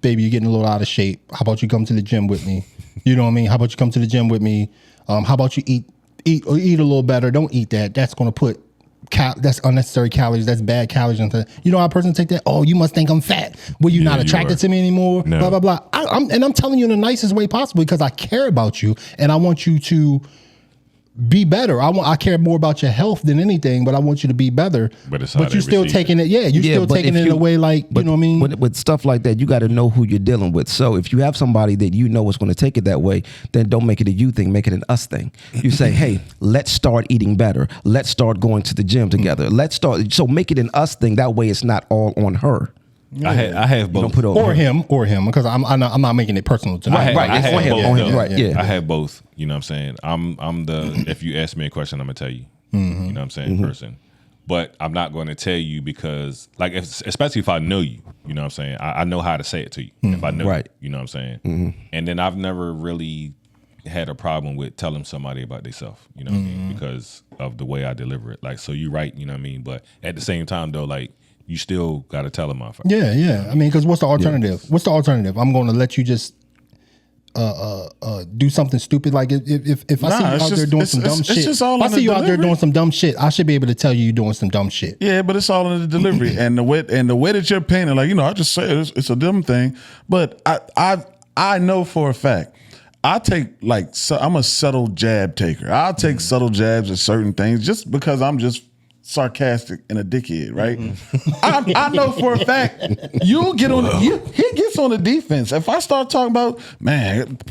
baby, you're getting a little out of shape. How about you come to the gym with me? You know what I mean? How about you come to the gym with me? How about you eat a little better? Don't eat that. That's going to put that's unnecessary calories. That's bad calories. You know how a person take that? Oh, you must think I'm fat. Well, you're not attracted to me anymore. No. Blah, blah, blah. I'm telling you in the nicest way possible because I care about you and I want you to be better. I care more about your health than anything, but I want you to be better. But it's how they you're still receive taking it. Yeah, you're still but taking if it in a way like, you know what I mean? With stuff like that, you got to know who you're dealing with. So if you have somebody that you know is going to take it that way, then don't make it a you thing, make it an us thing. You say, hey, let's start eating better. Let's start going to the gym together. So make it an us thing. That way it's not all on her. I have both. Don't put it on or him, because I'm not making it personal to me. I had on him, both, on him, though. right, yeah. I had both. You know what I'm saying? I'm the if you ask me a question, I'm gonna tell you. You know what I'm saying? Person. But I'm not going to tell you because, like, especially if I know you. You know what I'm saying? I know how to say it to you if I know Right. you. You know what I'm saying? And then I've never really had a problem with telling somebody about themselves. You know what I mean? Because of the way I deliver it. Like, so you're right. You know what I mean? But at the same time, though, like, you still got to tell them motherfucker. Yeah. I mean, because what's the alternative? What's the alternative? I'm going to let you just do something stupid. Like if I see you out there doing some dumb shit, if I see you out there doing some dumb shit, I should be able to tell you doing some dumb shit. Yeah, but it's all in the delivery and the way that you're painting. Like, I just say it's a dumb thing, but I know for a fact. I take I'm a subtle jab taker. I'll take subtle jabs at certain things just because I'm just sarcastic and a dickhead, right? I know for a fact you'll get on. He gets on the defense if I start talking about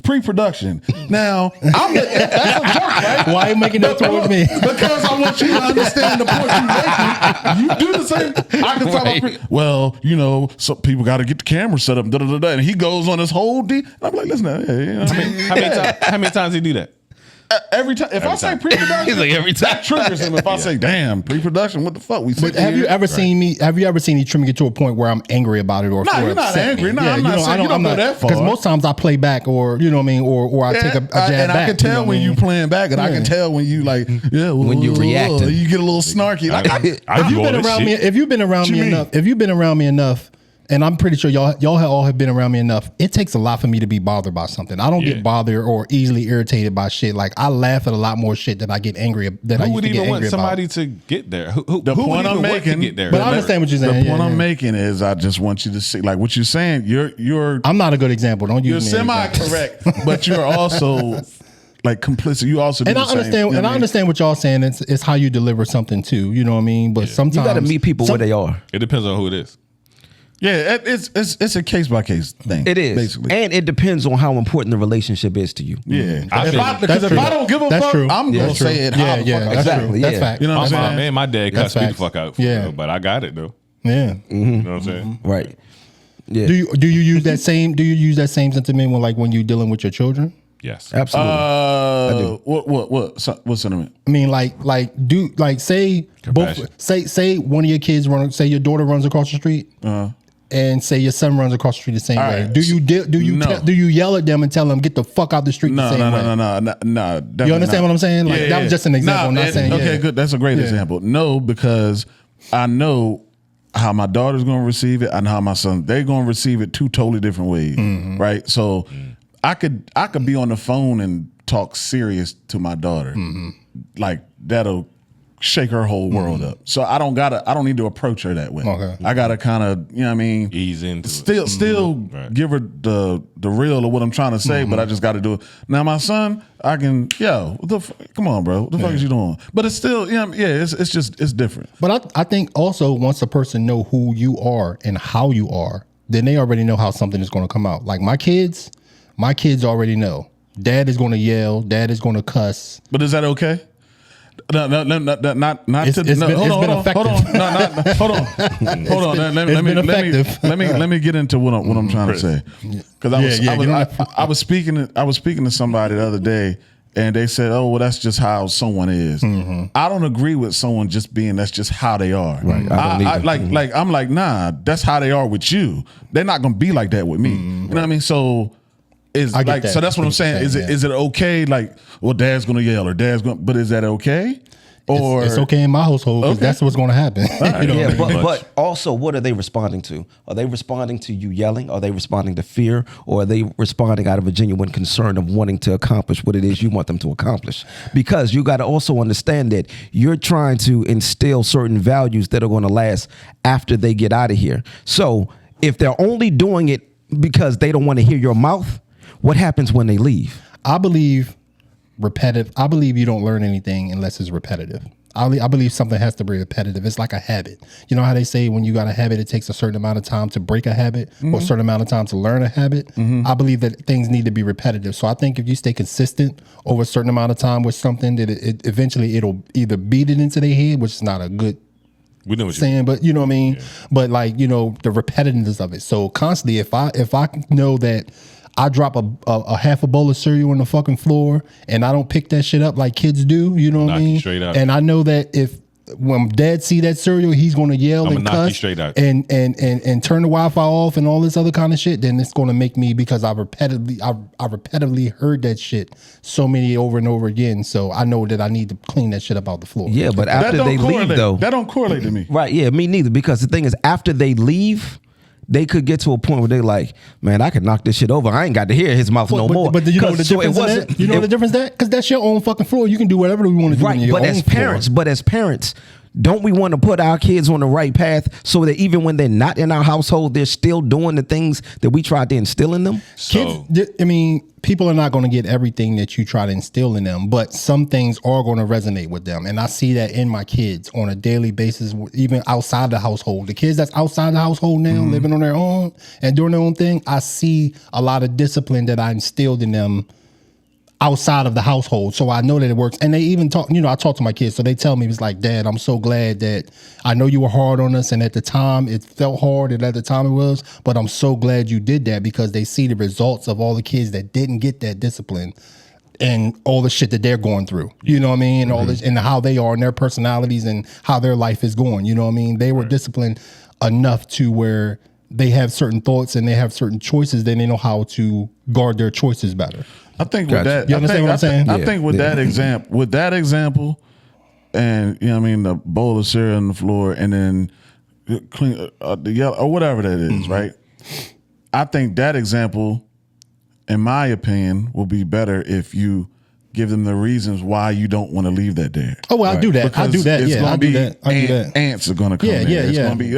pre-production. Now that's a joke, right? Why are you making that towards me? Because I want you to understand the point you're making. You do the same. I can talk about some people got to get the camera set up. And he goes on this whole I'm like, listen, How many times he do that? Every time, if I say pre-production, He's like, every time. that triggers him. If I say, "Damn, pre-production, what the fuck?" But have you ever seen me? Have you ever seen me trimming it to a point where I'm angry about it or No, feel you're not upset angry. me? No, I'm not saying you don't go that far. Because most times I play back, or you know what I mean, or I take a jab back. And I can tell when you playing back, and I can tell when you when you reacting. you get a little snarky. Like, If you've been around me enough, and I'm pretty sure y'all all have been around me enough, it takes a lot for me to be bothered by something. I don't get bothered or easily irritated by shit. Like, I laugh at a lot more shit than I get angry. Who would even want somebody to get there? Who the would point I'm even want to making, get there? But I understand what you're saying. The point I'm making is, I just want you to see, like what you're saying. You're I'm not a good example. Don't you're use me. semi-correct, but you're also like complicit. You also do And the I same, understand. And I understand what y'all saying. It's how you deliver something too. You know what I mean? But sometimes You got to meet people where they are. It depends on who it is. Yeah, it's a case by case thing. It is, basically, and it depends on how important the relationship is to you. Yeah, I feel- because if I don't give a That's fuck, true. I'm Yeah, gonna that's true. say it. How the fuck I That's feel. Exactly, true. That's yeah. fact. You know what I'm My saying? man, my dad That's cussed me the facts. fuck out. Yeah. But I got it though. Yeah. You know what I'm saying? Right. Yeah. Do you use that same sentiment when you're dealing with your children? Yes. Absolutely. What sentiment? I mean, say Compassion. both say one of your kids say your daughter runs across the street, and say your son runs across the street the same way. Right. Do you yell at them and tell them get the fuck out the street the same way? No. You understand what I'm saying? Like that was just an example. I'm not saying okay, good. That's a great example. No, because I know how my daughter's going to receive it and how my son, they're going to receive it two totally different ways, right? So I could be on the phone and talk serious to my daughter, like that'll shake her whole world up. So I don't need to approach her that way. Okay. I gotta kind of, you know what I mean, Ease into still Right. give her the real of what I'm trying to say, but I just got to do it. Now my son, I can, come on, bro, what the fuck is you doing? But it's still, it's different. But I think also once a person know who you are and how you are, then they already know how something is going to come out. Like my kids already know. Dad is going to yell. Dad is going to cuss. But is that okay? No, not It's to. been effective. Hold on. Let me get into what I'm trying to say. Because I was speaking to somebody the other day, and they said, "Oh, well, that's just how someone is." I don't agree with someone just being that's just how they are. Right. I'm like, nah, that's how they are with you. They're not gonna be like that with me. You know what I mean? So. So that's what I'm saying. Is it okay? Like, well, dad's gonna yell or but is that okay? Or it's okay in my household because that's what's going to happen. But also, what are they responding to? Are they responding to you yelling? Are they responding to fear? Or are they responding out of a genuine concern of wanting to accomplish what it is you want them to accomplish? Because you got to also understand that you're trying to instill certain values that are going to last after they get out of here. So if they're only doing it because they don't want to hear your mouth, what happens when they leave? I believe repetitive. I believe you don't learn anything unless it's repetitive. I believe something has to be repetitive. It's like a habit. You know how they say when you got a habit, it takes a certain amount of time to break a habit or a certain amount of time to learn a habit. I believe that things need to be repetitive. So I think if you stay consistent over a certain amount of time with something, that it eventually it'll either beat it into their head, which is not a good We know what saying, but you know what I mean? Yeah. But like, the repetitiveness of it. So constantly, if I know that I drop a half a bowl of cereal on the fucking floor and I don't pick that shit up like kids do, you know what I mean? Straight out. And I know that when dad see that cereal, he's gonna yell and cuss straight out. and turn the Wi-Fi off and all this other kind of shit, then it's gonna make me, because I repetitively heard that shit so many over and over again. So I know that I need to clean that shit up out the floor. Yeah, but after they leave though. That don't correlate to me. Right, yeah, me neither. Because the thing is, after they leave, they could get to a point where they're like, man, I could knock this shit over. I ain't got to hear his mouth no more. But you know the difference in that? You know the difference in that? Because that's your own fucking floor. You can do whatever you want to do. Right, but as parents, don't we want to put our kids on the right path so that even when they're not in our household, they're still doing the things that we tried to instill in them? Kids, I mean, people are not going to get everything that you try to instill in them, but some things are going to resonate with them. And I see that in my kids on a daily basis, even outside the household. The kids that's outside the household now, living on their own and doing their own thing, I see a lot of discipline that I instilled in them outside of the household. So I know that it works. And they even talk, I talk to my kids. So they tell me, it's like, Dad, I'm so glad that I know you were hard on us. And at the time it felt hard, and at the time it was, but I'm so glad you did that, because they see the results of all the kids that didn't get that discipline and all the shit that they're going through, you know what I mean? And all this, and how they are and their personalities and how their life is going, you know what I mean? They were disciplined enough to where they have certain thoughts and they have certain choices, then they know how to guard their choices better. I think with that, you understand what I'm saying? I think with that example, and the bowl of cereal on the floor, and then clean the yellow or whatever that is, right? I think that example, in my opinion, will be better if you give them the reasons why you don't want to leave that there. Oh, well, I do that. Because I do that. It's Yeah, gonna I be do that. I do that. Ants are going to come in. It's going to be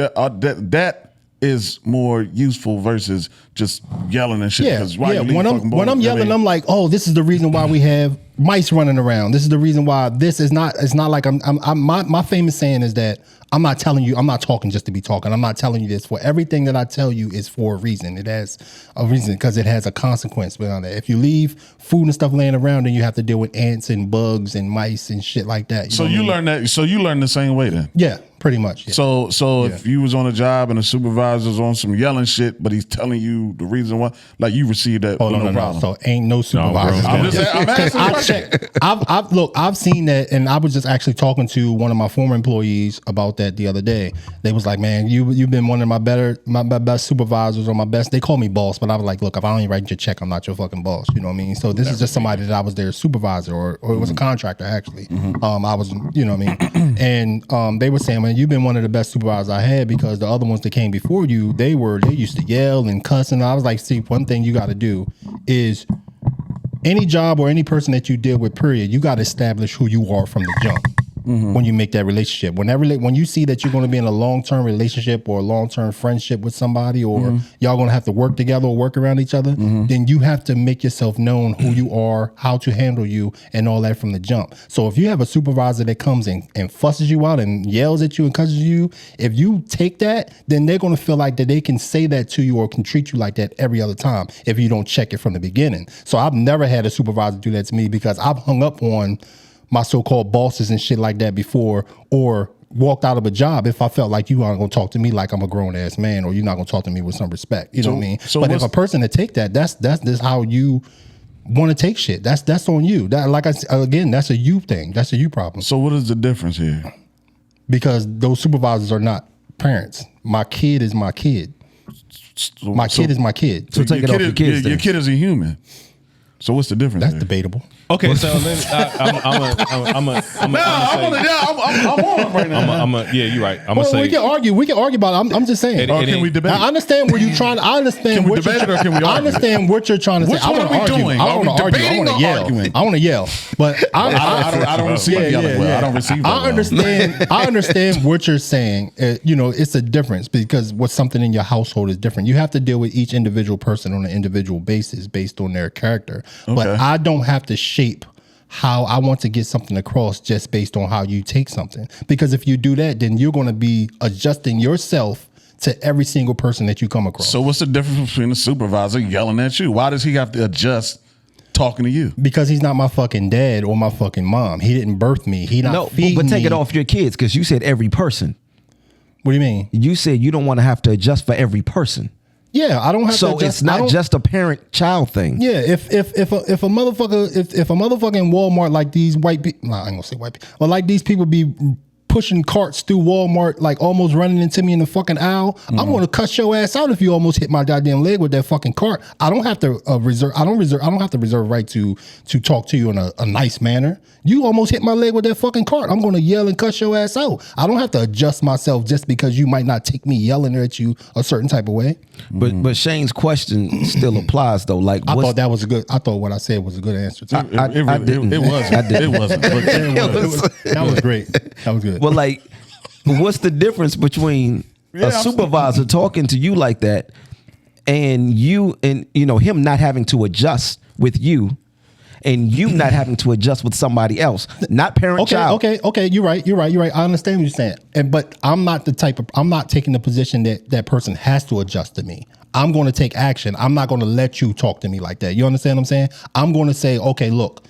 that is more useful versus just yelling and shit. Yeah, When I'm yelling, I'm like, oh, this is the reason why we have mice running around. This is the reason why this is not. It's not like my famous saying is that I'm not telling you. I'm not talking just to be talking. I'm not telling you this. For everything that I tell you is for a reason. It has a reason because it has a consequence behind it. If you leave food and stuff laying around, then you have to deal with ants and bugs and mice and shit like that. So you learn that. So you learn the same way then. Yeah, pretty much. Yeah. So if you was on a job and the supervisor's on some yelling shit, but he's telling you the reason why, like you received that, no problem. So ain't no supervisor. I'm just saying, I'm asking. I've seen that, and I was just actually talking to one of my former employees about that the other day. They was like, "Man, you've been one of my best supervisors or my best." They call me boss, but I was like, "Look, if I don't write your check, I'm not your fucking boss." You know what I mean? So this is just somebody that I was their supervisor, or it was a contractor actually. I was, you know what I mean? And they were saying, "Man, you've been one of the best supervisors I had because the other ones that came before you, they used to yell and cuss." And I was like, "See, one thing you got to do is." Any job or any person that you deal with, period, you got to establish who you are from the jump when you make that relationship. When you see that you're going to be in a long-term relationship or a long-term friendship with somebody, or y'all going to have to work together or work around each other, then you have to make yourself known who you are, how to handle you, and all that from the jump. So if you have a supervisor that comes in and fusses you out and yells at you and cusses you, if you take that, then they're going to feel like that they can say that to you or can treat you like that every other time if you don't check it from the beginning. So I've never had a supervisor do that to me because I've hung up on my so-called bosses and shit like that before, or walked out of a job if I felt like you aren't going to talk to me like I'm a grown-ass man, or you're not going to talk to me with some respect. You know what I mean? But if a person to take that, that's how you want to take shit. That's on you. That, like I said, again, that's a you thing. That's a you problem. So what is the difference here? Because those supervisors are not parents. My kid is my kid. My kid is my kid. So take it off your kids. Your kid is a human. So what's the difference? That's there? debatable. Okay, so then I'm on right now. Yeah, you're right. I'm gonna Well, say we can argue. We can argue about it. I'm just saying. Or can we debate? I understand where you're trying. I understand. Can we debate it or can we argue? I understand what you're trying to say. Which one are we doing? I don't want to argue. I debating want or to yell. arguing? I want to yell. But I don't receive yelling well. I don't receive that I understand. I understand what you're saying. It's a difference because what's something in your household is different. You have to deal with each individual person on an individual basis based on their character. But I don't have to shape how I want to get something across just based on how you take something. Because if you do that, then you're going to be adjusting yourself to every single person that you come across. So what's the difference between a supervisor yelling at you? Why does he have to adjust talking to you? Because he's not my fucking dad or my fucking mom. He didn't birth me. He not feeding but take me. it off your kids because you said every person. What do you mean? You said you don't want to have to adjust for every person. Yeah, I don't have to So adjust. it's not just a parent-child thing. Yeah, if a motherfucking Walmart like these white people, nah, I ain't gonna say white people, but like these people be pushing carts through Walmart, like almost running into me in the fucking aisle, I'm gonna cuss your ass out if you almost hit my goddamn leg with that fucking cart. I don't have to reserve right to talk to you in a nice manner. You almost hit my leg with that fucking cart. I'm gonna yell and cuss your ass out. I don't have to adjust myself just because you might not take me yelling at you a certain type of way. But Shane's question still applies though. Like I thought what I said was a good answer too. I didn't. It wasn't. It wasn't. That was great. That was good. Well, like, what's the difference between a supervisor talking to you like that and you and him not having to adjust with you and you not having to adjust with somebody else, not parent-child? Okay. You're right. I understand what you're saying, but I'm not taking the position that person has to adjust to me. I'm going to take action. I'm not going to let you talk to me like that. You understand what I'm saying? I'm going to say, okay, look,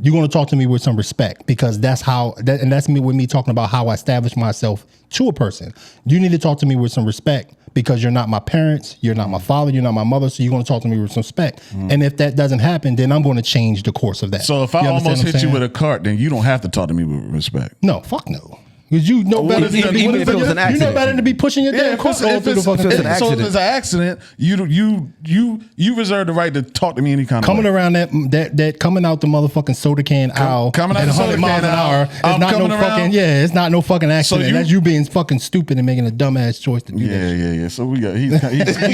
you're going to talk to me with some respect because that's me talking about how I establish myself to a person. You need to talk to me with some respect because you're not my parents, you're not my father, you're not my mother, so you're going to talk to me with some respect. And if that doesn't happen, then I'm going to change the course of that. So if I almost hit you with a cart, then you don't have to talk to me with respect. No, fuck no. Because you know better than even if it was an accident. You know better than to be pushing your damn cart all through the fucking thing. So if it's an accident, you reserve the right to talk to me any kind of coming way. around that coming out the motherfucking soda can aisle coming out at the 100 soda miles can an hour. I'm It's not no coming around. fucking it's not no fucking accident. So That's you being fucking stupid and making a dumbass choice to do that. Yeah. So we got he's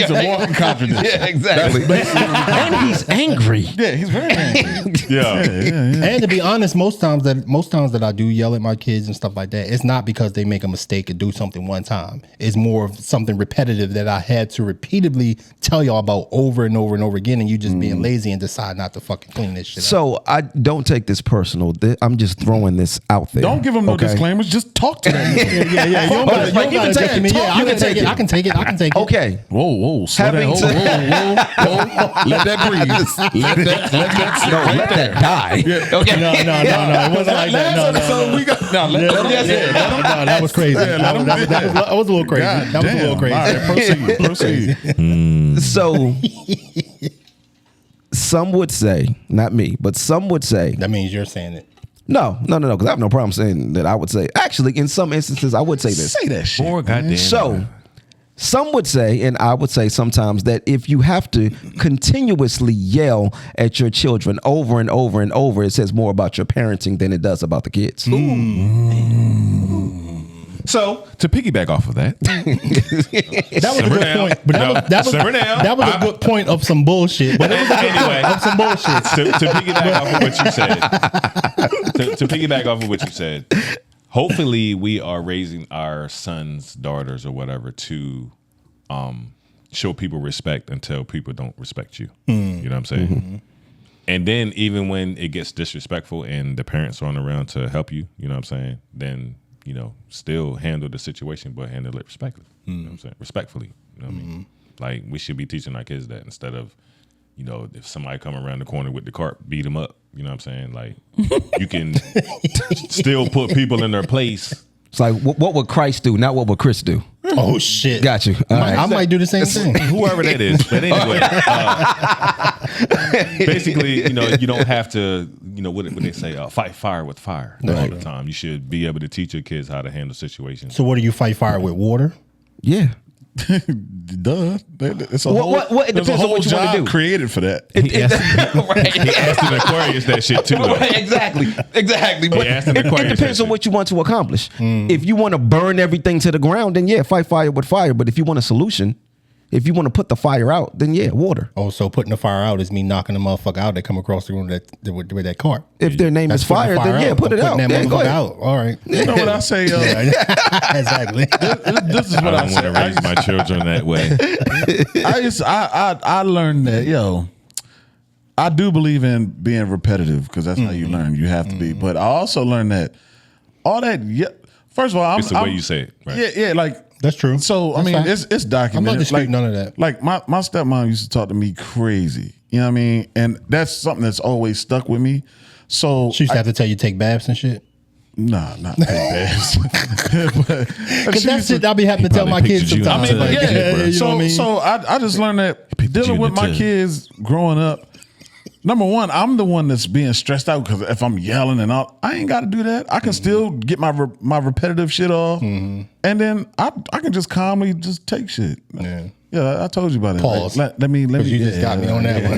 a walking contradiction. Yeah, exactly. And he's angry. Yeah, he's very angry. yeah. And to be honest, most times that I do yell at my kids and stuff like that, it's not because they make a mistake and do something one time. It's more of something repetitive that I had to repeatedly tell y'all about over and over and over again, and you just being lazy and decide not to fucking clean this shit up. So I don't take this personal. I'm just throwing this out there. Don't give them no disclaimers. Just talk to them. Yeah. You don't gotta take it. Yeah, I can take it. I can take it. Okay. Whoa. Slow Having down. Whoa. Let that breathe. Let that die. No. It wasn't like that. No. That was crazy. That was a little crazy. That was a little crazy. All right, proceed. So some would say, not me, but some would say. That means you're saying it. No, because I have no problem saying that. I would say, actually, in some instances, I would say this. Say that shit. More goddamn. So some would say, and I would say sometimes, that if you have to continuously yell at your children over and over and over, it says more about your parenting than it does about the kids. So to piggyback off of that, that was a good point. But that was a good point of some bullshit. But it was a good point of some bullshit. To piggyback off of what you said, to piggyback off of what you said, hopefully we are raising our sons, daughters, or whatever to show people respect until people don't respect you. You know what I'm saying? Mm-hmm. And then even when it gets disrespectful and the parents aren't around to help you, you know what I'm saying? Then still handle the situation, but handle it respectfully. You know what I'm saying? Respectfully. You know what I mean? Like, we should be teaching our kids that instead of, if somebody come around the corner with the cart, beat them up. You know what I'm saying? Like, you can still put people in their place. It's like, what would Christ do? Not what would Chris do? Oh, shit. Got you. I might do the same thing. Whoever that is. But anyway, basically, you don't have to, what they say, fight fire with fire all the time. You should be able to teach your kids how to handle situations. So what do you fight fire with? Water? Yeah. Duh. It's a it depends on what you want to do. Created for that. He asked an Aquarius that shit too. Right, exactly. But it depends on what you want to accomplish. If you want to burn everything to the ground, then fight fire with fire. But if you want a solution, if you want to put the fire out, then water. Oh, so putting the fire out is me knocking the motherfucker out that come across the room with that cart. If their name is fire, then put it out. That go ahead. Out. All right. You know what I say? Exactly. This is what I don't want to raise my children that way. I learned that, I do believe in being repetitive because that's how you learn. You have to be. But I also learned that all that, first of all, it's the way you say it. Right? Yeah, like. That's true. So That's fact. It's documented. I'm not disputing none of that. Like my stepmom used to talk to me crazy. You know what I mean? And that's something that's always stuck with me. So she used to have to tell you to take baths and shit. Nah, not take baths. Because that's shit I'll be having to tell my kids sometimes. You know what I mean? So I just learned that dealing with my kids growing up. Number one, I'm the one that's being stressed out because if I'm yelling and all, I ain't got to do that. I can still get my repetitive shit off, and then I can just calmly just take shit. Yeah, I told you about it. Pause. Let me. You just got me on that one.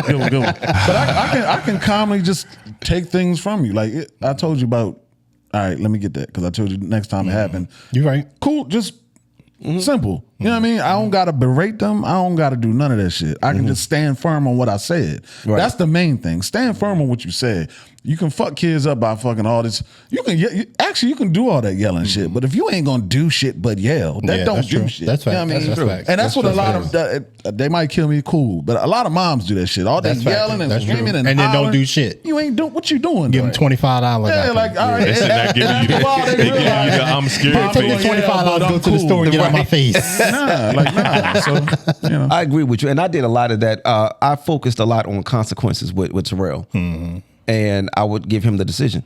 Good one. But I can calmly just take things from you. Like I told you about. All right, let me get that because I told you next time it happened. You're right. Cool. Just. Simple. You know what I mean? I don't got to berate them. I don't got to do none of that shit. I can just stand firm on what I said. Right. That's the main thing. Stand firm on what you said. You can fuck kids up by fucking all this. You can do all that yelling shit. But if you ain't gonna do shit but yell, don't do shit. That's fact. You know what I mean? That's fact. And that's what a lot of they might kill me. Cool, but a lot of moms do that shit. All that yelling and screaming and then don't do shit. You ain't doing what you doing. Give them $25. Yeah, like all right. They give you the I'm scared. Take the $25. Go to the store and get out my face. Nah. So I agree with you, and I did a lot of that. I focused a lot on consequences with Terrell, and I would give him the decision.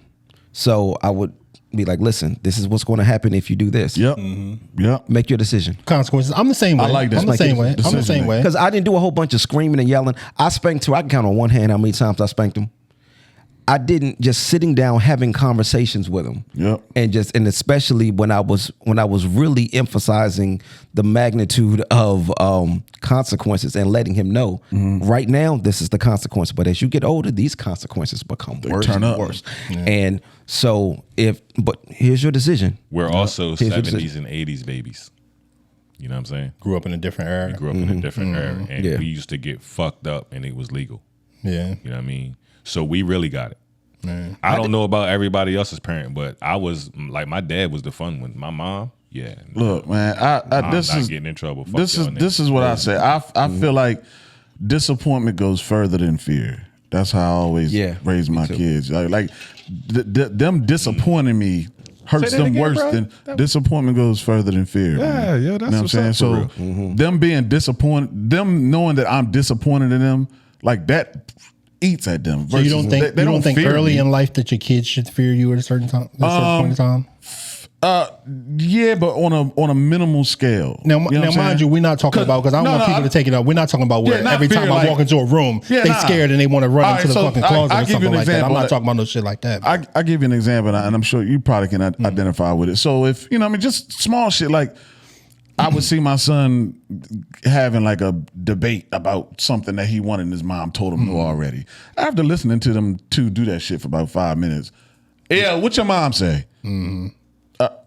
So I would be like, "Listen, this is what's going to happen if you do this. Yep, yep. Make your decision. Consequences. I'm the same way. I like that. I'm the same way. Because I didn't do a whole bunch of screaming and yelling. I spanked her. I can count on one hand how many times I spanked him. I didn't just sitting down having conversations with him. Yep. And especially when I was really emphasizing the magnitude of consequences and letting him know right now this is the consequence. But as you get older, these consequences become worse and worse. Yeah. And so but here's your decision. We're also 70s and 80s babies. You know what I'm saying? Grew up in a different era. We grew up in a different era. And we used to get fucked up and it was legal. Yeah. You know what I mean? So we really got it. Man. I don't know about everybody else's parent, but I was like, my dad was the fun one. My mom, yeah. Look, man, this not is getting in trouble. Fuck this y'all is niggas. this is what I say. I feel like disappointment goes further than fear. That's how I always raise my kids. Like them disappointing me hurts Say that them again, worse bro. than disappointment goes further than fear. man. Yeah, You that's know what I'm what's saying? up So for them being disappointed, them knowing that I'm disappointed in them, like that eats at them. So you don't think they you don't think fear early me. in life that your kids should fear you at a certain time, at a certain point in time? Yeah, but on a minimal scale. Now, You know what I'm mind saying? you, we're not talking about, because I don't want people to take it up. We're not talking about where not every fear, time I like- walk into a room, Yeah, they nah. scared and they want to run All into right, the so fucking I- closet I'll or give you something an like that. I'm example. not talking about no shit like that. I give you an example, and I'm sure you probably can identify with it. So if you know, I mean, just small shit like I would see my son having like a debate about something that he wanted, and his mom told him no already. After listening to them two do that shit for about 5 minutes, yeah, what your mom say?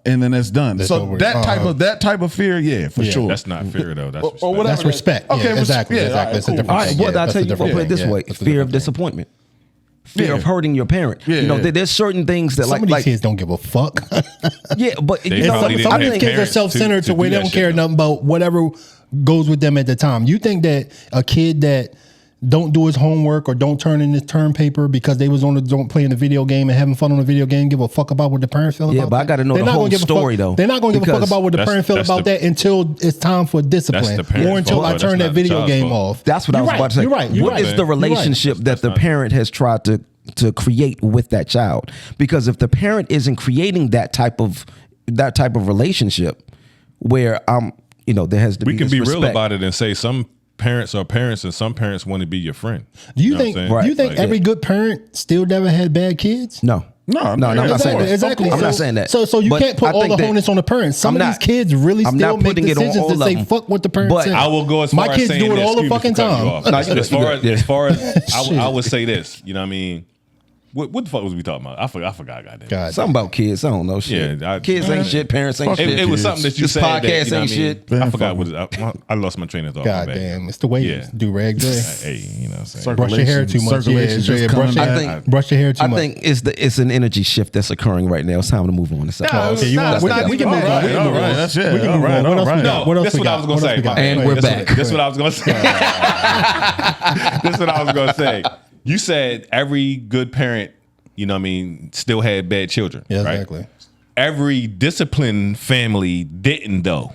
And then it's done. So over. that type of fear, yeah, for sure. That's not fair though. That's respect. or whatever. That's respect. Okay, Yeah, exactly. yeah, Exactly. all right, That's a cool. different All right, thing. well, Yeah, I'll that's tell a you, different I'll put it thing. this Yeah, way: that's a fear of different thing. disappointment, fear of Yeah. hurting your parent. Yeah, You know, yeah. there's certain things that Some of these kids don't give a fuck. yeah, but They you know, probably Some didn't of have these kids are parents self-centered to to where do they that don't shit, care though. nothing about whatever goes with them at the time. You think that a kid that don't do his homework or don't turn in his term paper because they was don't playing the video game and having fun on the video game, give a fuck about what the parents feel Yeah, about but I that? gotta know They're the not whole gonna give a story, fuck. though, They're not going to give a fuck because about what the parents feel about that until it's time for discipline the parents' or until fault, I though. turn That's that not video the child's game fault. off. that's what I was about to say. You're right. What is the relationship that the parent has tried to create with that child? Because if the parent isn't creating that type of relationship where there has to We be can this be real respect. about it and say some parents are parents and some parents want to be your friend. Do you know what think? I'm saying? Do you think Like, every good parent still never had bad kids? No. No, I'm not saying that. Exactly. I'm not So- saying that. So you But can't put I all think the that- onus on the parents. Some I'm of not- these kids really I'm still not make putting it on decisions all to of say them. fuck what the parents But say. I will go as far My as kids saying do it this. all the Excuse me fucking for cutting you time. off. No, you As good, far you as, good, yeah. as far as I would say this, you know what I mean? What the fuck was we talking about? I forgot. Goddamn. God. Something about kids. I don't know shit. Yeah, kids ain't shit. Parents ain't Fuck shit. It was something that you This said. podcast that, you know ain't what I mean? shit. I forgot what I lost my train of thought. God My bad. damn, it's the way Yeah. do rag Dre. Hey, you know what I'm saying? Brush your hair too much. Circulation just brush coming your back. hair. Brush your hair too I much. think it's an energy shift that's occurring right now. It's time to move on to something. No, Okay, you want? We can move on. We can move on. That's it. We can All move right, on. What all else we right. got? No, What else that's we what I got? was gonna What else say. we got? And Wait, we're that's back. what- That's what I was gonna say. That's what I was gonna say. You said every good parent, you know what I mean, still had bad children. Yeah, right? exactly. Every disciplined family didn't though.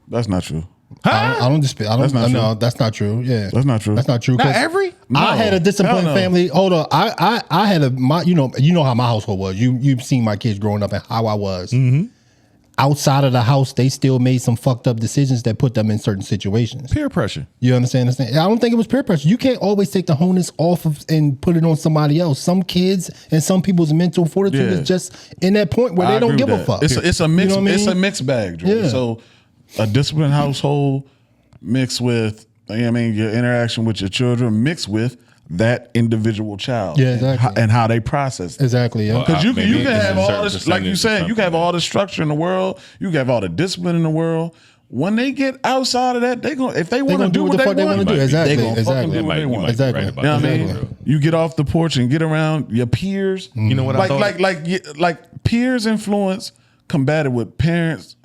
That's not true. I don't dispute. That's not No, true. that's not true. Yeah, That's not true. That's not true. Not 'cause every? I No. had a disciplined Hell no. family. Hold on. I had you know how my household was. You've seen my kids growing up and how I was. Mm-hmm. Outside of the house, they still made some fucked up decisions that put them in certain situations. Peer pressure. You understand? I don't think it was peer pressure. You can't always take the onus off of and put it on somebody else. Some kids and some people's mental fortitude Yeah. is just in that point where they I don't agree give with a that. fuck. It's a mix. You know what I It's a mean? mixed bag. Drew. Yeah. So a disciplined household mixed with, you know what I mean, your interaction with your children mixed with that individual child. Yeah, exactly. And how they process it. Exactly. Yeah. Because you Maybe can it's have a all certain this, like you percentage said, or you can have something. all the structure in the world. You can have all the discipline in the world. When they get outside of that, if they want to gonna do what they fuck they want wanna do. they Exactly. gonna fucking Exactly. do what they You want. might be Exactly. right about You know what I that. mean? Bro. You get off the porch and get around your peers. You know what I thought? Like peers influence combated with parents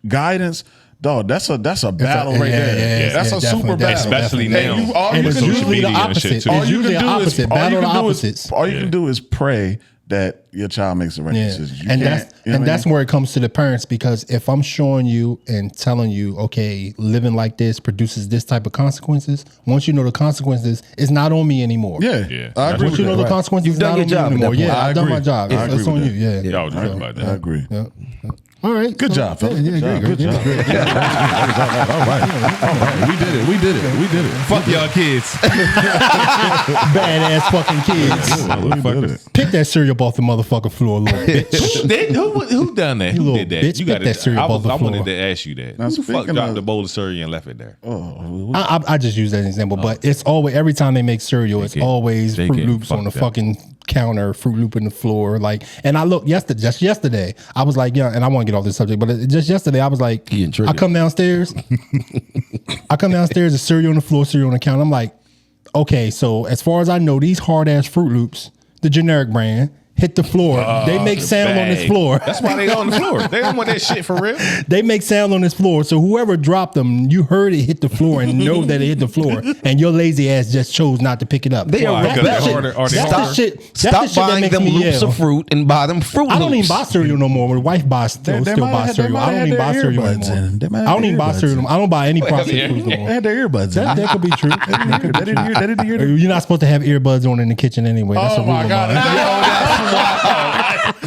guidance. Dog, that's a battle right there. That's a super battle. Especially definitely. now. All And you it's can do usually the media and shit, opposite. too. It's all you usually can the do is opposite. Battle of opposites. all you can do is pray that your child makes the right Yeah. decisions. You And can't- that's you know what I that's mean? where it comes to the parents, because if I'm showing you and telling you, okay, living like this produces this type of consequences, once you know the consequences, it's not on me anymore. Yeah, Yeah. I agree Once with you know that. the Right. consequences, You've it's done not your on me job at anymore. that point. Yeah, I I've done agree. my job. I It's agree on with you. that. Yeah. Y'all was right about that. I agree. Yeah. All right. Good job, fellas. Yeah, Good great. job. Great. All right. We did it. We did it. Fuck y'all kids. Badass fucking kids. We did it. Pick that cereal off the motherfucking floor, little bitch. Who done that? You Who little did that? bitch, pick that cereal off the I wanted floor. to ask you that. Now, Who the fuck speaking dropped of- the bowl of cereal and left it there? I just use that as an example, but it's always, every time they make cereal, it's get- always they Fruit get Loops on the fucked up. fucking counter, Fruit Loop in the floor. Like, and I looked just yesterday, I was like, yeah, and I want to get off this subject, but just yesterday, I was like, He intrigued. I come downstairs, there's cereal on the floor, cereal on the counter. I'm like, okay, so as far as I know, these hard ass Fruit Loops, the generic brand, hit the floor. They make sound on this floor. That's why they on the floor. They don't want that shit for real. They make sound on this floor. So whoever dropped them, you heard it hit the floor and know that it hit the floor. And your lazy ass just chose not to pick it up. They are Because rebellious. they're harder- or they That's harder. the shit. That's Stop the shit that buying makes them me loops yell. of fruit and buy them Fruit I don't even Loops. buy cereal no more. My wife buys still buys cereal. I don't even buy cereal anymore. I don't even buy cereal. I don't buy any processed foods no They more. had their earbuds in. That could be true. They didn't hear that. You're not supposed to have earbuds on in the kitchen anyway. That's a Oh rule my of God. mine.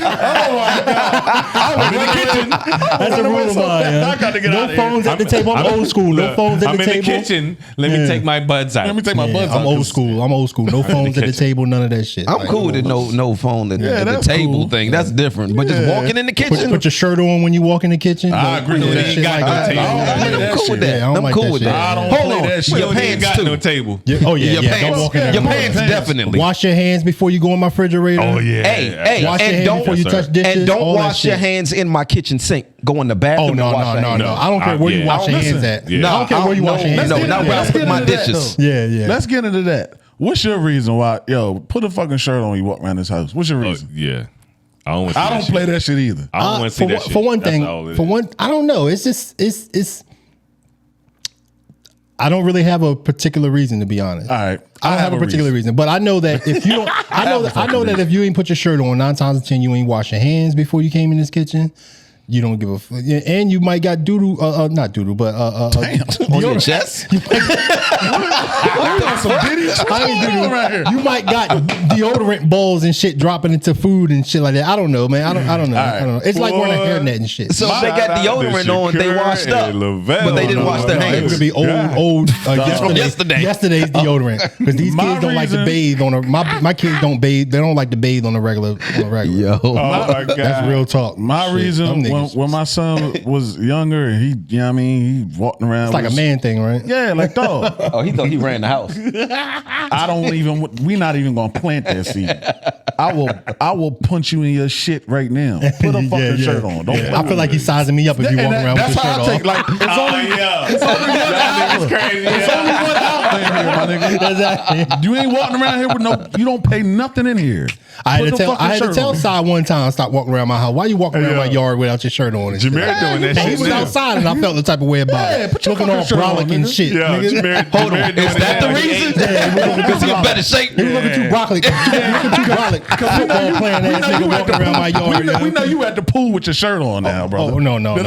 I was in the kitchen. That's a rule of mine. I got to get No out of phones here. at the table. I'm old school. No phones at I'm the in the table. kitchen. Let me take my buds out. Let me take my buds out. I'm old school. I'm old school. No phones at the table. None of that shit. I'm Like, cool with it. No phone at the that's table cool. thing. That's different. But just walking in the kitchen, Put your shirt on when you walk in the kitchen. I agree with that. Shit like that. I'm cool with that. Yeah, I don't I'm like cool that with shit. that. I don't Hold play on. that shit. Your You ain't pants got too. no table. Oh yeah, Your yeah. pants. Don't walk in there. Your Walk pants in there. definitely. Wash your hands before you go in my refrigerator. Oh yeah. Hey, Wash your and hands don't before you Yes, sir. touch dishes. and don't all that wash your shit. hands in my kitchen sink. Go in the Oh bathroom. no, and wash no, your no, hands. no! I don't care where you yeah. wash your hands Listen. at. Yeah. I don't care where you wash your hands. No, at. not where I put my dishes. Yeah, yeah. Let's get into that. What's your reason why? Yo, put a fucking shirt on when you walk around this house. What's your Oh, reason? yeah. I don't want to see I don't that play shit. that shit either. I don't want to see that shit. For one That's thing, all it for is. one, I don't know. It's just it's. I don't really have a particular reason, to be honest. All right. I don't have a particular reason, but I know that if you don't, I know that if you ain't put your shirt on, 9 times out of 10 you ain't wash your hands before you came in this kitchen. You don't give a fuck, and you might got doodoo, not doodoo, but On your chest? You might got deodorant balls and shit dropping into food and shit like that. I don't know, man. I don't know. I don't know. It's like wearing a hairnet and shit. So they got deodorant on, they washed up, but they didn't wash their It hands. could be old yesterday. yesterday's deodorant because these My kids don't like to reason- bathe on a. My kids don't bathe. They don't like to bathe on a regular. Yo. Oh my God. That's real talk. My Shit, reason them when, niggas. when my son was younger and he, you know what I mean, he walking around. It's like a with- man thing, right? Yeah, like dog. Oh, he thought he ran the house. I don't even. We not even gonna plant that seed. I will punch you in your shit right now. Put a fucking shirt on. Don't. I feel like he's sizing me up if you walk around with That's your how shirt I take. off. Like it's only yeah. it's only one hour. Crazy. It's only 1 hour in here, my nigga. Exactly. You ain't walking around here with no. You don't pay nothing in here. I had Put to the tell fucking shirt on. Side one time, stop walking around my house. Why you walking around my yard without your shirt on? And shit? Jameer doing that He shit was too. outside and I felt the type of way about Yeah, it. put your Looking all fucking shirt on, brolic and nigga. shit. Yeah, nigga. Hold on. Is that the reason? Because he in better shape. He was looking too brolic. He looking too brolic. Football playing ass nigga walking around my yard. We know you at the pool with your shirt on now, brother. Oh no. Not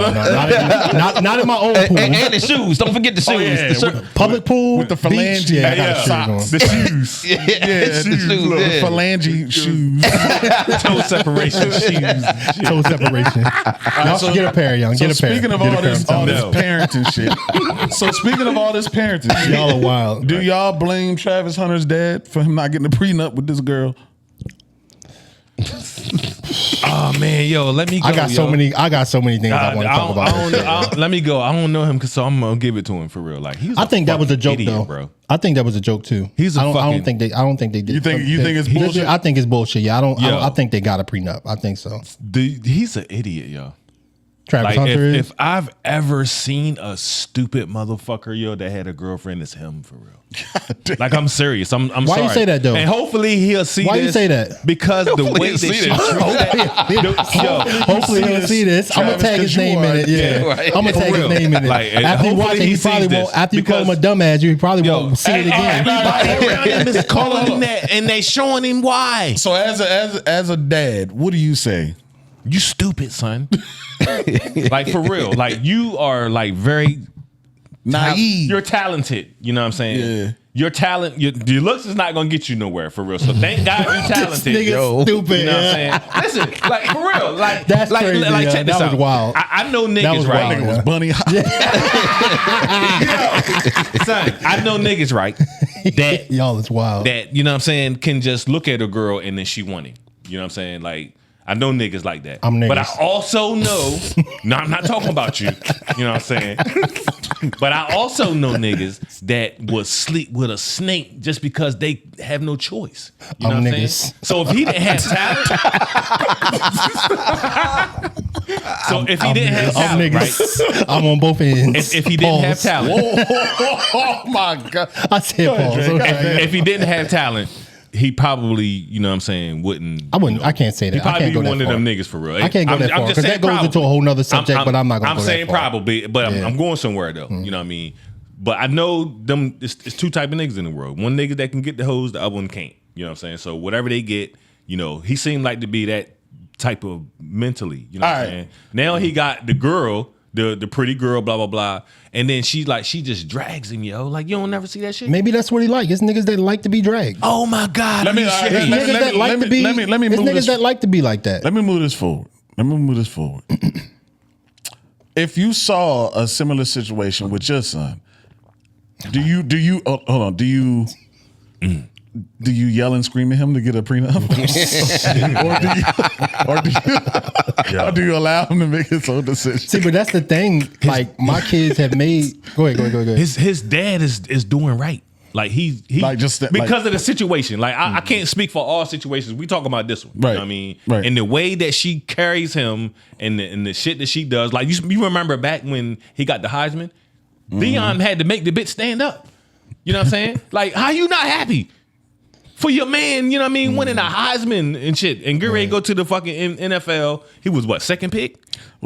in my own pool. And the shoes. Don't forget the shoes. yeah. The shirt. Public pool With the beach, phalange, yeah, I got yeah. a shirt on. The shoes. Yeah, the shoes. Look, Yeah. phalange shoes. Toe separation shoes. Toe separation. Y'all should get a pair, young. So Get a pair. speaking of Get a all pair, this, I'm all telling this you. parenting shit. So speaking of all this parenting shit, Y'all are wild. do y'all blame Travis Hunter's dad for him not getting a prenup with this girl? Oh man, yo, let me go. I got so many things I want to talk about. Let me go. I don't know him, so I'm gonna give it to him for real. Like he's. I think that was a joke, idiot, though. bro. I think that was a joke too. He's a I don't fucking- think they did. You think it's bullshit? I think it's bullshit. Yeah, Yo. I think they got a prenup. I think so. He's an idiot, yo. Travis Like Hunter is. if I've ever seen a stupid motherfucker, yo, that had a girlfriend, it's him for real. Like I'm serious. I'm Why sorry. you say that, though? And hopefully he'll see. Why you this say that? Because the way he'll that see she this. treats that. Hopefully he'll see this. I'm gonna Travis, tag his 'cause you name are- in it. Yeah, right. I'm gonna For tag his real. name in it. Like, and After you hopefully watch it, he he probably sees won't. this, After you call him a because- dumbass, you probably Yo, won't see it again. everybody around him is calling him that, and they showing him why. So as a dad, what do you say? You stupid, son. Like for real. Like you are like very Naive. You're talented. You know what I'm saying? Yeah. Your talent, your looks is not gonna get you nowhere for real. So thank God you're talented. This nigga stupid. You know yeah. what I'm saying? Listen, like for real, like That's like, crazy, like yeah. check this That was out. wild. I know niggas, was right? wild, Was Bunny Son, I know niggas, right? That Y'all is wild. that you know what I'm saying can just look at a girl and then she want it. You know what I'm saying? Like I know niggas like that. I'm But I niggas. also know, no, I'm not talking about you. You know what I'm saying? But I also know niggas that will sleep with a snake just because they have no choice. You know I'm what I'm niggas. saying? So if he didn't have talent, so if he didn't have I'm talent, right? niggas. I'm on both ends. If he didn't have Pause. talent, Oh my god. I said pause. Okay. if he didn't have talent, he probably, you know what I'm saying, wouldn't. I wouldn't. You know, I can't say that. He probably I can't be go that one of far. them niggas for real. I can't go that far because that goes into a whole nother subject. But I'm not going to go that far. I'm saying probably, but I'm going somewhere though. You know what I mean? But I know them. It's two type of niggas in the world. One nigga that can get the hoes, the other one can't. You know what I'm saying? So whatever they get, you know, he seemed like to be that type of mentally. You know what I'm saying? Now he got the girl. The pretty girl, blah blah blah, and then she just drags him, yo. Like you don't never see that shit. Maybe that's what he like. It's niggas that like to be dragged. Oh my god! Let me It's niggas that like to be. Let me It's move niggas this. that like to be like that. Let me move this forward. If you saw a similar situation with your son, do you hold on? Do you yell and scream at him to get a prenup, or do you allow him to make his own decision? See, but that's the thing. Like my kids have made. Go ahead. His dad is doing right. Like he Like, just that- because like- of the situation. Like I can't speak for all situations. We talking about this one. Right. You know what I mean? Right. And the way that she carries him and the shit that she does. Like you remember back when he got the Heisman? Dion had to make the bitch stand up. You know what I'm saying? Like, how you not happy? For your man, you know what I mean, winning a Heisman and shit, and get ready to go to the fucking NFL. He was what, second pick?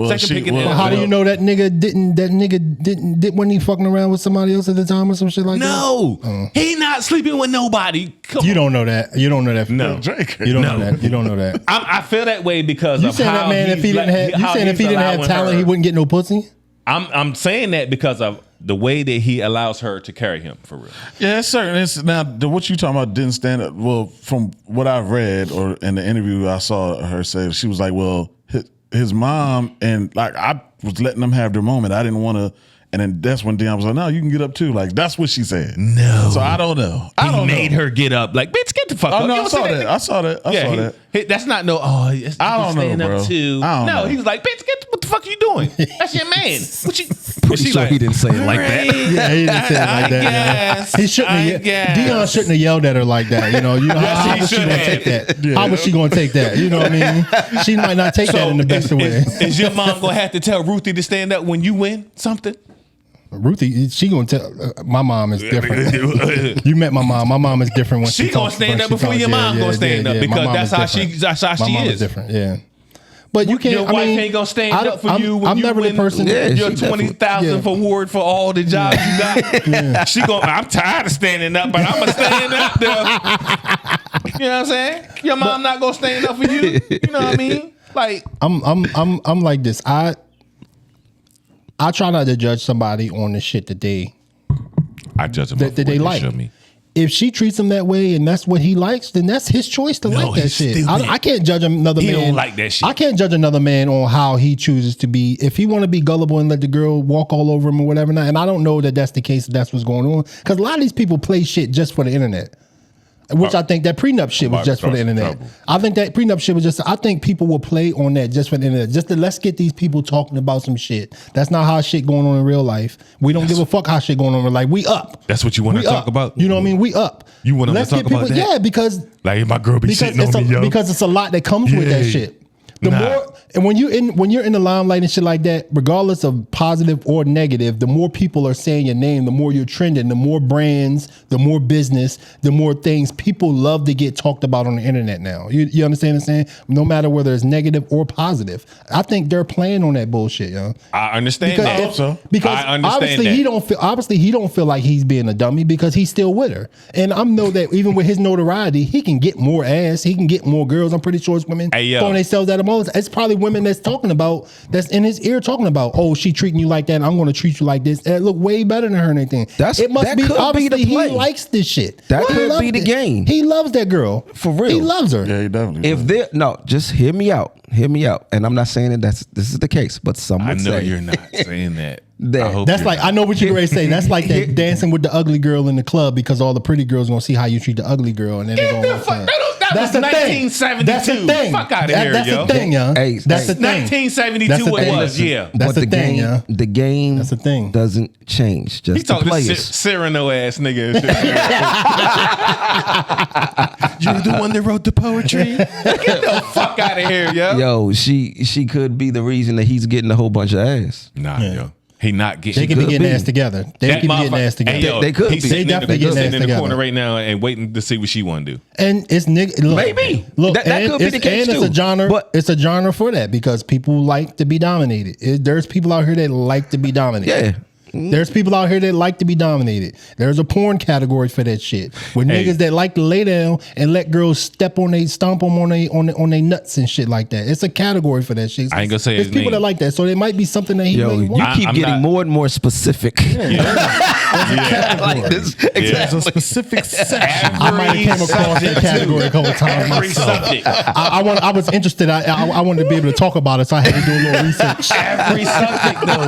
Second pick in the Well, NFL. how do you know that nigga didn't when he fucking around with somebody else at the time or some shit like that? No, he not sleeping with nobody. Come You on. don't know that. You don't know that. No. Drake. You don't No. know that. You don't know that. I feel that way because You of saying how that man if he didn't have you saying if he didn't have talent he wouldn't get no pussy? I'm saying that because of the way that he allows her to carry him for real. Yeah, it's certain. It's now what you talking about didn't stand up. Well, from what I've read or in the interview I saw her say, she was like, "Well, his mom and like I was letting them have their moment. I didn't want to." And then that's when Dion was like, "No, you can get up too." Like that's what she said. No. So I don't know. He made her get up. Like, bitch, get the fuck up. Oh no, You I don't saw see that. I saw that. I saw that. That's not no. Oh, it's, I don't know, stand bro. up too. I don't No, know. he was like, bitch, what the fuck are you doing? That's your man. What you? Pretty she sure like, he didn't say it like that. Yeah, he didn't say it like that. Yeah. He shouldn't have. Dion shouldn't have yelled at her like that. You know, how he was she should gonna have. take that? How was she gonna take that? You know what I mean? She might not take that in the best way. Is your mom gonna have to tell Ruthie to stand up when you win something? Ruthie, she gonna tell. My mom is different. You met my mom. My mom is different when She she gonna talks. stand when up she before talks. your mom gonna stand up My because mom that's is how different. that's how My she mom is. different. Yeah. But you can't. Your wife ain't gonna stand up for you when I'm you never win the person. Yeah, your she definitely- 20,000 award for all the jobs you got. She gonna. I'm tired of standing up, but I'm gonna stand up there. You know what I'm saying? Your mom not gonna stand up for you. You know what I mean? Like I'm like this. I try not to judge somebody on the shit that they judge them that they like. show me. If she treats him that way and that's what he likes, then that's his choice to like that he's shit. stupid. I can't judge another He man. don't like that shit. I can't judge another man on how he chooses to be. If he want to be gullible and let the girl walk all over him or whatever, and I don't know that that's the case. That's what's going on because a lot of these people play shit just for the internet. Which I think that prenup shit was just for the internet. trouble. I think that prenup shit was just. I think people will play on that just for the internet. Just to let's get these people talking about some shit. That's not how shit going on in real life. We don't give a fuck how shit going on in real life. We up. That's what you want We to talk up. about? You know what I mean? We up. You want them to Let's talk get people, about that? Yeah, because Like my girl be sitting it's on me, yo. because it's a lot that comes with that Yeah. shit. The Nah. more and when you're in the limelight and shit like that, regardless of positive or negative, the more people are saying your name, the more you're trending, the more brands, the more business, the more things. People love to get talked about on the internet now. You understand what I'm saying? No matter whether it's negative or positive. I think they're playing on that bullshit, yo. I understand that. Because I understand obviously that. he don't feel like he's being a dummy because he's still with her. And I know that even with his notoriety, he can get more ass, he can get more girls. I'm pretty sure it's women Hey, yo. throwing themselves at him all the time. It's probably women that's talking about, that's in his ear talking about, oh, she treating you like that, I'm gonna treat you like this. And it look way better than her and anything. That It must could be be the obviously play. he likes this shit. That He could loves be the it. game. He loves that girl. For real. He loves her. Yeah, he definitely. If there, no, just hear me out. Hear me out. And I'm not saying that this is the case, but some I would know say you're not saying that. That- I hope That's you're like, not. I know what you're ready to say. That's like that dancing with the ugly girl in the club because all the pretty girls gonna see how you treat the ugly girl, and then they're gonna. the fuck- that was the thing. 1972. That's the thing. Fuck outta here, That's yo. the thing, yo. Hey, That's hey. the thing. 1972 That's the it thing. was, yeah. That's but the the thing, game, yeah. the game That's the thing. doesn't change. He Just the talking to players. Cyrano ass nigga. and shit. You're the one that wrote the poetry. Get the fuck out of here, yo. Yo, she could be the reason that he's getting a whole bunch of ass. Nah, yo. He not getting. They could be getting ass together. They could be getting ass together. Hey, yo, They could he's be. sitting They in the- definitely he's getting sitting ass in the together. corner right now and waiting to see what she want to do. And it's nigga. Look, Maybe. Look, That and could be the case, it's too. a genre. But- it's a genre for that because people like to be dominated. There's people out here that like to be dominated. Yeah. There's people out here that like to be dominated. There's a porn category for that shit. With Hey. niggas that like to lay down and let girls stomp on them on they nuts and shit like that. It's a category for that shit. I ain't gonna say There's his people name. that like that. So it might be something that he Yo, may you want. keep I'm getting not- more and more specific. Like this. There's a specific section. I might have came across that category a couple times Every myself. subject. I was interested. I wanted to be able to talk about it, so I had to do a little research. Every subject, though.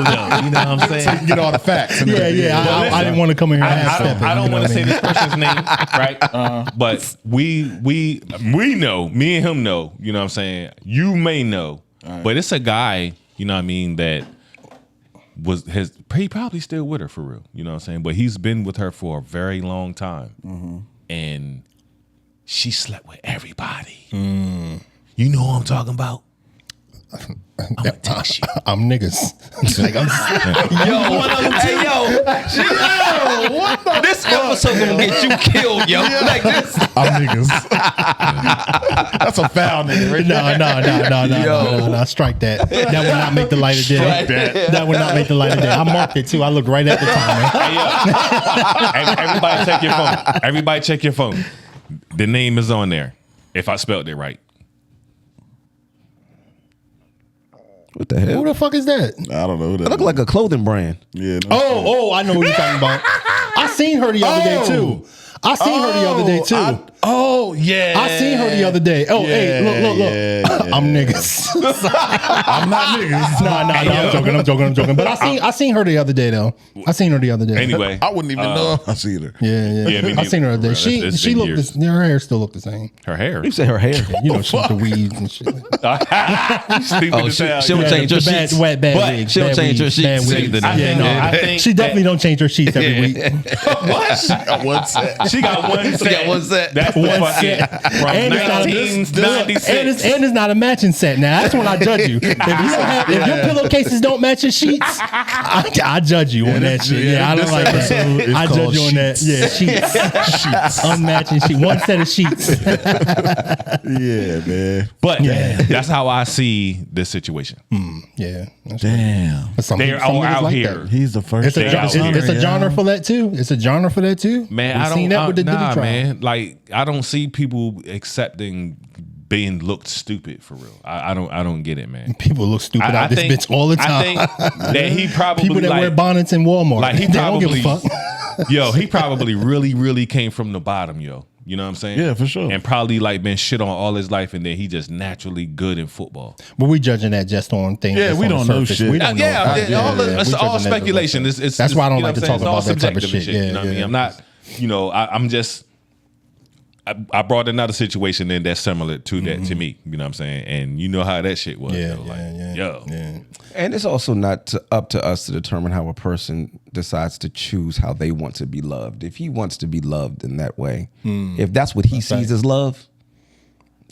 You know what I'm saying? Get all the facts. Yeah. I didn't want to come in here and half step it. I don't you know want to what say I mean? this person's name, right? But we know, me and him know, you know what I'm saying? You may know, but it's a guy, you know what I mean, that he probably still with her for real, you know what I'm saying? But he's been with her for a very long time. And she slept with everybody. You know what I'm talking about? I'm gonna text you. I'm niggas. Like, This episode gonna get you killed, yo. Like this. I'm niggas. That's a foul nigga right there. No. Strike that. That would not make the light of day. That would not make the light of day. I marked it too. I looked right at the time. Hey, yo. Everybody check your phone. Everybody check your phone. The name is on there. If I spelled it right. What the Who hell? the fuck is that? I don't know. It look like a clothing brand. Yeah. Oh, I know what you're talking about. I seen her the other day too. I seen her the other day too. Yeah. I seen her the other day. Oh, hey, look. Yeah. I'm niggas. I'm not niggas. I'm joking. But I seen her the other day though. I seen her the other day. Anyway. I wouldn't even know if I see her. Yeah. Yeah, me I seen her the other day. neither. It's She been looked. years. Her hair still looked the same. Her hair. You say her hair. You know, she with the weaves and shit. Stupid Oh, as she hell. don't Yeah. change her The bad, sheets. bad But wigs. she don't bad change her wigs, sheets. bad See, wigs. the- Yeah, no, I think she definitely don't change her sheets every week. What? What's that? She got one set. got one set. That's the One fucking set. from And it's not- 1996. And it's not a matching set. Now that's when I judge you. If your pillowcases don't match your sheets, I judge you on that shit. Yeah, I don't like that. I judge you on that. Yeah, sheets. Unmatching sheets. One set of sheets. Yeah, man. But that's how I see this situation. Yeah. That's Damn. But some They're some all niggas out like here. that. He's the first. It's a, They gen- out it's, here. a genre for that too. It's a genre for that too. Man, We've I seen don't that with the Diddy trial. man. Like I don't see people accepting being looked stupid for real. I don't get it, man. People look stupid I out this think- bitch all the time. I think that he probably People that like, wear bonnets in Walmart. like he they don't give probably a fuck. yo, he probably really came from the bottom, yo. You know what I'm saying? Yeah, for sure. And probably like been shit on all his life, and then he just naturally good in football. But we judging that just on things. Yeah, that's we on the don't know surface. shit. We don't know. Yeah, it's We all judging that speculation. just- It's That's why I don't you know like to what I'm talk saying? about It's all that type of subjective and shit. You Yeah, know what I mean? yeah. I'm not. You know, I'm just. I brought another situation in that's similar to that to me. You know what I'm saying? And you know how that shit was. Yeah, though. Like, yeah. yo. And it's also not up to us to determine how a person decides to choose how they want to be loved. If he wants to be loved in that way, if that's what he sees as love,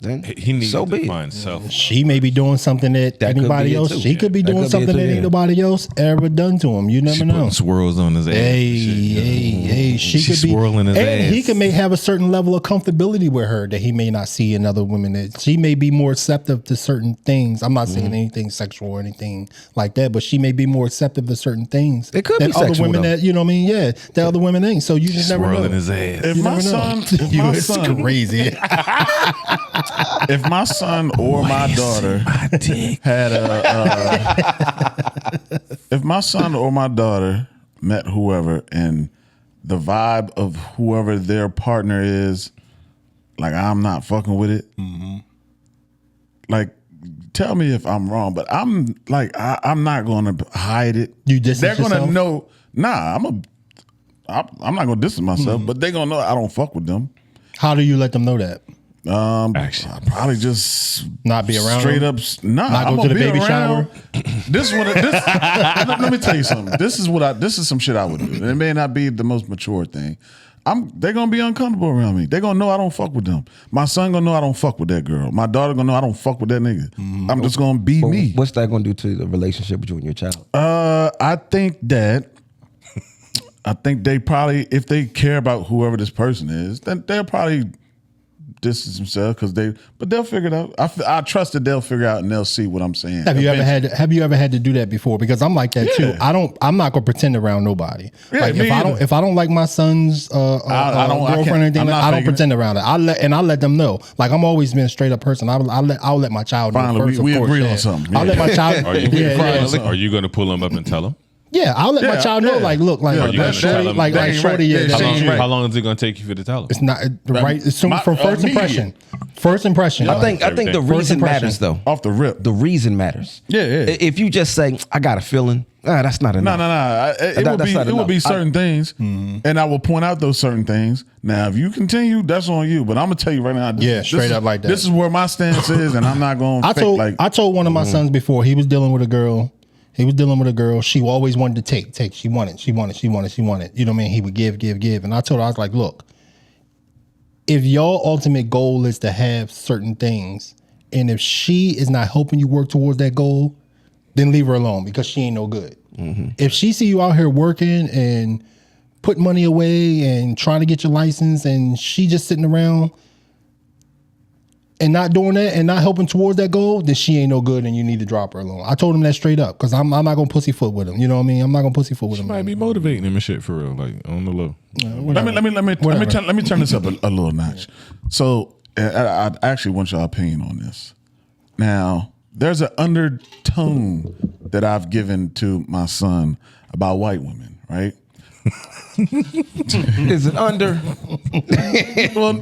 then He needs so to be it. find self. She may be doing something that That could anybody be it else. too. She could be That doing could be it something too, that yeah. ain't nobody else ever done to him. You never She know. putting swirls on his ass. Hey, she She's could be swirling his and ass. he could may have a certain level of comfortability with her that he may not see in other women. That she may be more receptive to certain things. I'm not saying anything sexual or anything like that, but she may be more receptive to certain things. It could than be other sexual, women though. that you know what I mean. Yeah, that other women ain't. So you just never know. Swirling his ass. If You my never know. son, if You my is son, crazy. if my son or my daughter had if my son or my daughter met whoever and the vibe of whoever their partner is, like I'm not fucking with it. Like, tell me if I'm wrong, but I'm like I'm not gonna hide it. You distance They're gonna yourself? know. Nah, I'm not gonna distance myself, but they're gonna know I don't fuck with them. How do you let them know that? Actually. I'll probably just Not be around straight them? up. Nah, Not go I'm to gonna the be baby around. This is what. Let me tell you something. This is some shit I would do. And it may not be the most mature thing. they're gonna be uncomfortable around me. They're gonna know I don't fuck with them. My son gonna know I don't fuck with that girl. My daughter gonna know I don't fuck with that nigga. I'm just gonna be me. What's that gonna do to the relationship with you and your child? I think they probably, if they care about whoever this person is, then they'll probably distance themselves but they'll figure it out. I trust that they'll figure out and they'll see what I'm saying. Have you ever had to do that before? Because I'm like that too. I'm not gonna pretend around nobody. Yeah, like if I don't like my son's girlfriend or anything, I don't pretend around it. I let them know. Like I'm always been a straight up person. I'll let my child know Finally, first. we of course, agree on something. I'll let my child. Are you gonna pull them up and tell them? Yeah, I'll let my child know. Like, look, like, Are you gonna tell shorty, them like that shorty. Yeah, How long is it gonna take you for to tell them? It's not right. It's from first impression. First impression. I think the reason matters though. Off the rip. The reason matters. Yeah. If you just say, I got a feeling, that's not enough. No. It would be certain things, and I will point out those certain things. Now, if you continue, that's on you. But I'm gonna tell you right now. Straight up like that. This is where my stance is, and I'm not going. I told one of my sons before he was dealing with a girl. She always wanted to take. She wanted. You know what I mean? He would give. And I told her, I was like, look, if your ultimate goal is to have certain things, and if she is not helping you work towards that goal, then leave her alone because she ain't no good. Mm-hmm. If she see you out here working and putting money away and trying to get your license and she just sitting around and not doing that and not helping towards that goal, then she ain't no good and you need to drop her alone. I told him that straight up because I'm not gonna pussyfoot with him. You know what I mean? I'm not gonna pussyfoot with him. Might be motivating him and shit for real, like on the low. Let me turn this up a little notch. So I actually want your opinion on this. Now, there's an undertone that I've given to my son about white women, right? Is it under? Well,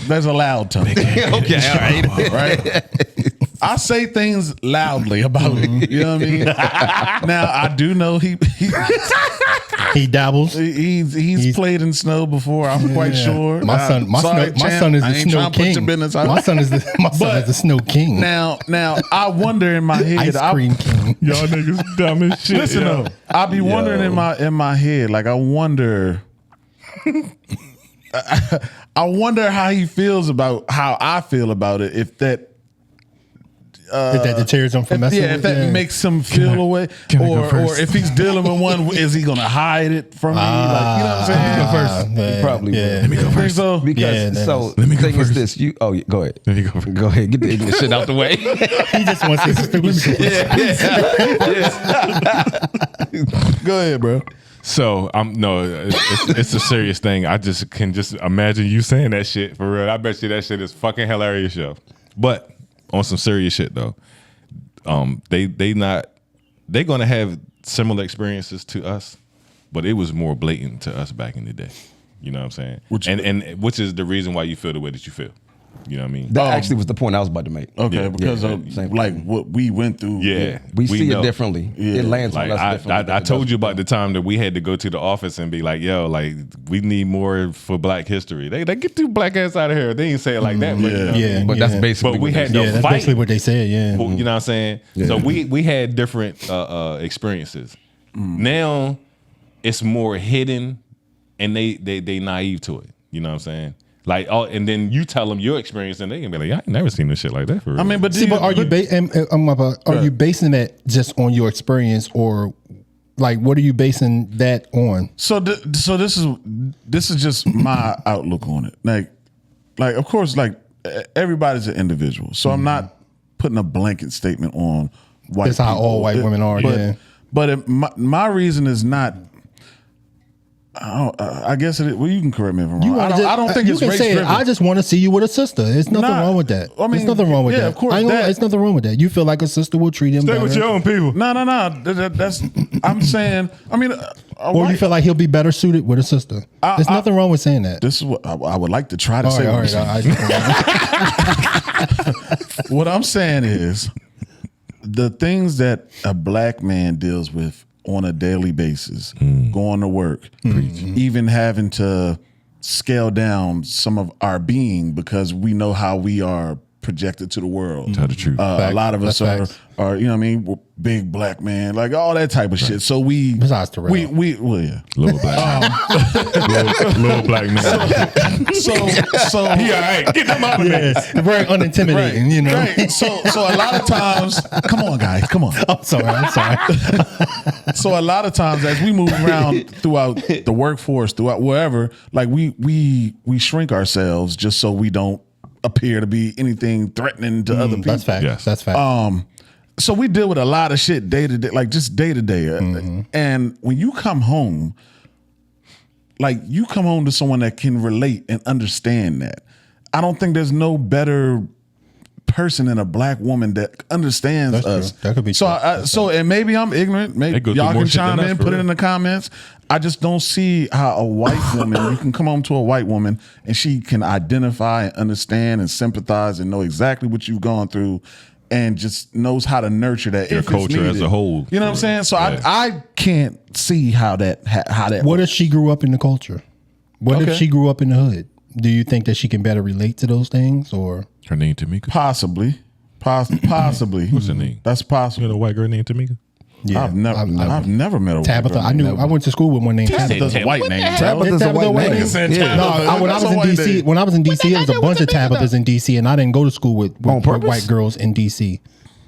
there's a loud tone. Okay, all right. I say things loudly about it. You know what I mean? Now I do know he dabbles. He's played in snow before. I'm quite sure. My son is the snow king. My son is the snow king. Now I wonder in my head. Ice cream king. Y'all niggas dumb as shit. Listen though, I be wondering in my head. Like I wonder. I wonder how he feels about how I feel about it. If that deters him from messing with if that makes him feel away, or if he's dealing with one, is he gonna hide it from me? Like, you know what I'm saying? Let me go first. He probably will. Let me go first. So, Let me go first. Is this you? Oh, go ahead. Let me go first. Go ahead. Get the ignorant shit out the way. He just wants his stupid shit. Go ahead, bro. So it's a serious thing. I can just imagine you saying that shit for real. I bet you that shit is fucking hilarious, yo. But on some serious shit though, they gonna have similar experiences to us, but it was more blatant to us back in the day. You know what I'm saying? And which is the reason why you feel the way that you feel. You know what I mean? That actually was the point I was about to make. Okay, because of like what we went through. Yeah, we see it differently. Yeah. It lands on us differently. I told you about the time that we had to go to the office and be like, "Yo, like we need more for Black History." They get too black ass out of here. They didn't say it like that, but but that's basically. But we had to that's fight. basically what they said. Yeah, You know what I'm saying? Yeah. So we had different experiences. Now it's more hidden, and they naive to it. You know what I'm saying? Like, and then you tell them your experience, and they can be like, "I ain't never seen this shit like that for real." I mean, but are you basing that just on your experience, or like what are you basing that on? So this is just my outlook on it. Like of course, like everybody's an individual, so I'm not putting a blanket statement on white. That's how all white women are. But my reason is not. I guess well, you can correct me if I'm wrong. I don't think it's race driven. I just want to see you with a sister. There's nothing wrong with that. I mean, there's nothing wrong with that. Of course, there's nothing wrong with that. You feel like a sister will treat him better. Stay with your own people. No. That's I'm saying. I mean, or you feel like he'll be better suited with a sister. There's nothing wrong with saying that. This is what I would like to try to say. All right. What I'm saying is the things that a black man deals with on a daily basis, going to work, even having to scale down some of our being because we know how we are projected to the world. Tell the truth. A lot of us That's are, you know what I mean, we're big black man, like all that type of shit. So Besides Terrell. well, yeah. Little black little black man. So He all right. Get them out of there. Very unintimidating, you know. Right. So a lot of times, come on, guys, come on. I'm sorry. So a lot of times, as we move around throughout the workforce, throughout wherever, like we shrink ourselves just so we don't appear to be anything threatening to other people. That's fact. Yes. That's fact. So we deal with a lot of shit day to day, like just day to day. And when you come home, like you come home to someone that can relate and understand that. I don't think there's no better person than a black woman that understands That's us. true. That could be so. true. And maybe I'm ignorant. They Maybe go through y'all more can shit than chime us, in, for put it real. in the comments. I just don't see how a white woman, you can come home to a white woman and she can identify and understand and sympathize and know exactly what you've gone through and just knows how to nurture that. Your if it's culture as needed. a whole. You know what I'm saying? So Yeah. I can't see how that What if she grew up in the culture? What if Okay. she grew up in the hood? Do you think that she can better relate to those things, or Her name Tamika. possibly. What's her name? That's You possible. know the white girl named Tamika? yeah? I've never met a white Tabitha. girl I named knew. I went to school with one named Tabitha's Tabitha. a white name. Tabitha's a Tabitha white white name. name. Yeah. No, when I was That's a in white DC, name. when I was in DC, it was a bunch of Tabithas in DC, and I didn't go to school with On purpose? white girls in DC.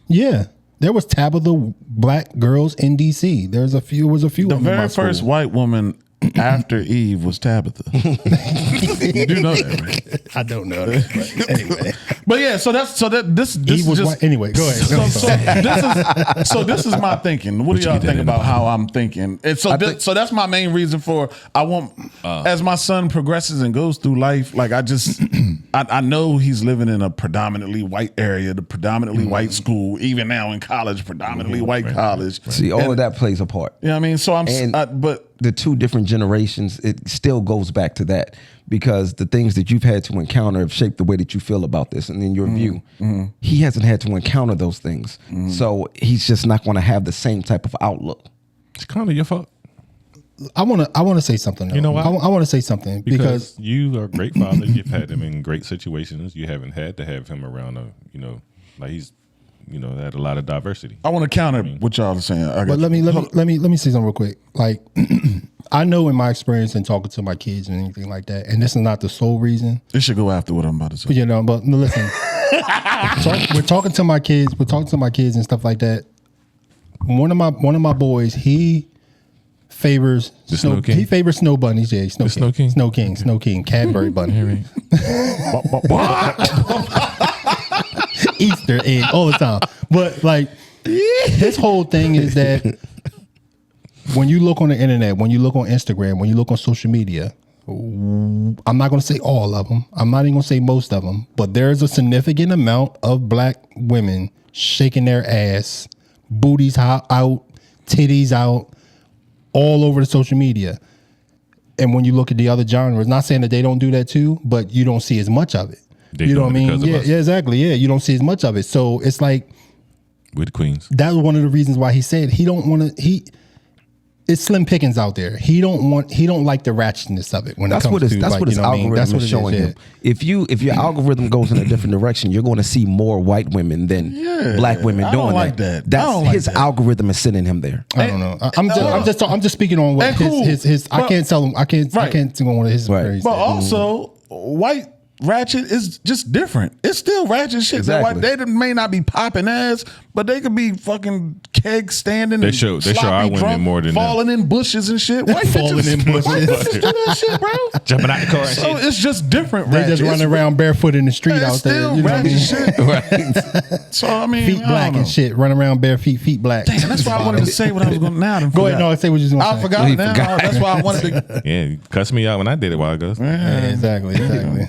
Yeah, there was Tabitha black girls in DC. There's a few. Was a few. The of them in my very first school. white woman after Eve was Tabitha. You do know that, right? I don't know. That, but anyway, But yeah, this Eve is was just white. Anyway, go ahead. so this is my thinking. What do you y'all get that think in the about how I'm thinking? And so so that's my main reason for I want as my son progresses and goes through life, like I know he's living in a predominantly white area, the predominantly white school, even now in college, predominantly white college. See, all of that plays a part. You know what I mean? So but The two different generations, it still goes back to that because the things that you've had to encounter have shaped the way that you feel about this and in your view. He hasn't had to encounter those things. So he's just not going to have the same type of outlook. It's kind of your fault. I want to say something. Though. You know why? I want to say something Because you are a great father. You've had him in great situations. You haven't had to have him around, like he's, had a lot of diversity. I want to counter what y'all are saying. But let me say something real quick. Like, I know in my experience in talking to my kids and anything like that, and this is not the sole reason. It should go after what I'm about to say. You know, but no, listen, we're talking to my kids. We're talking to my kids and stuff like that. One of my boys, he favors The Snow King? He favors snow bunnies. Yeah, The Snow King? Snow King, Cadbury bunny, Easter egg all the time. But like, his whole thing is that when you look on the internet, when you look on Instagram, when you look on social media, I'm not going to say all of them. I'm not even going to say most of them, but there's a significant amount of black women shaking their ass, booties out, titties out, all over the social media. And when you look at the other genres, not saying that they don't do that too, but you don't see as much of it. They You know what I doing it mean? because of Yeah, us. yeah, exactly. Yeah, you don't see as much of it. So it's like With the queens. that was one of the reasons why he said he don't want to. It's slim pickings out there. He don't like the ratchetness of it when That's it comes what his to that's like, what his you know what I mean? algorithm That's what is it showing yeah. him. If your algorithm goes in a different direction, you're going to see more white women than black women I doing don't like that. that. That's I don't like his that. algorithm is sending him there. I don't know. I'm just speaking on what And cool. his. I But- can't tell him. I can't Right. go on his. Right. Right. But also, white ratchet is just different. It's still ratchet shit. Exactly. They may not be popping ass, but they could be fucking keg standing. They and show sloppy our women drunk, more than them. falling in bushes and shit. White Falling bitches, in bushes. white bitches do that shit, bro. Jumping out the car and So shit. it's just different. They ratchet. just running around barefoot in the street It's out there. still You know what I ratchet mean? shit. So I mean, Feet I don't black know. and shit, running around bare feet black. Damn, that's why I wanted to say what I was going to now. Go ahead, no, say what you was going to I say. forgot He now. forgot. That's why I wanted to. Yeah, you cussed me out when I did it a while ago. Yeah, exactly.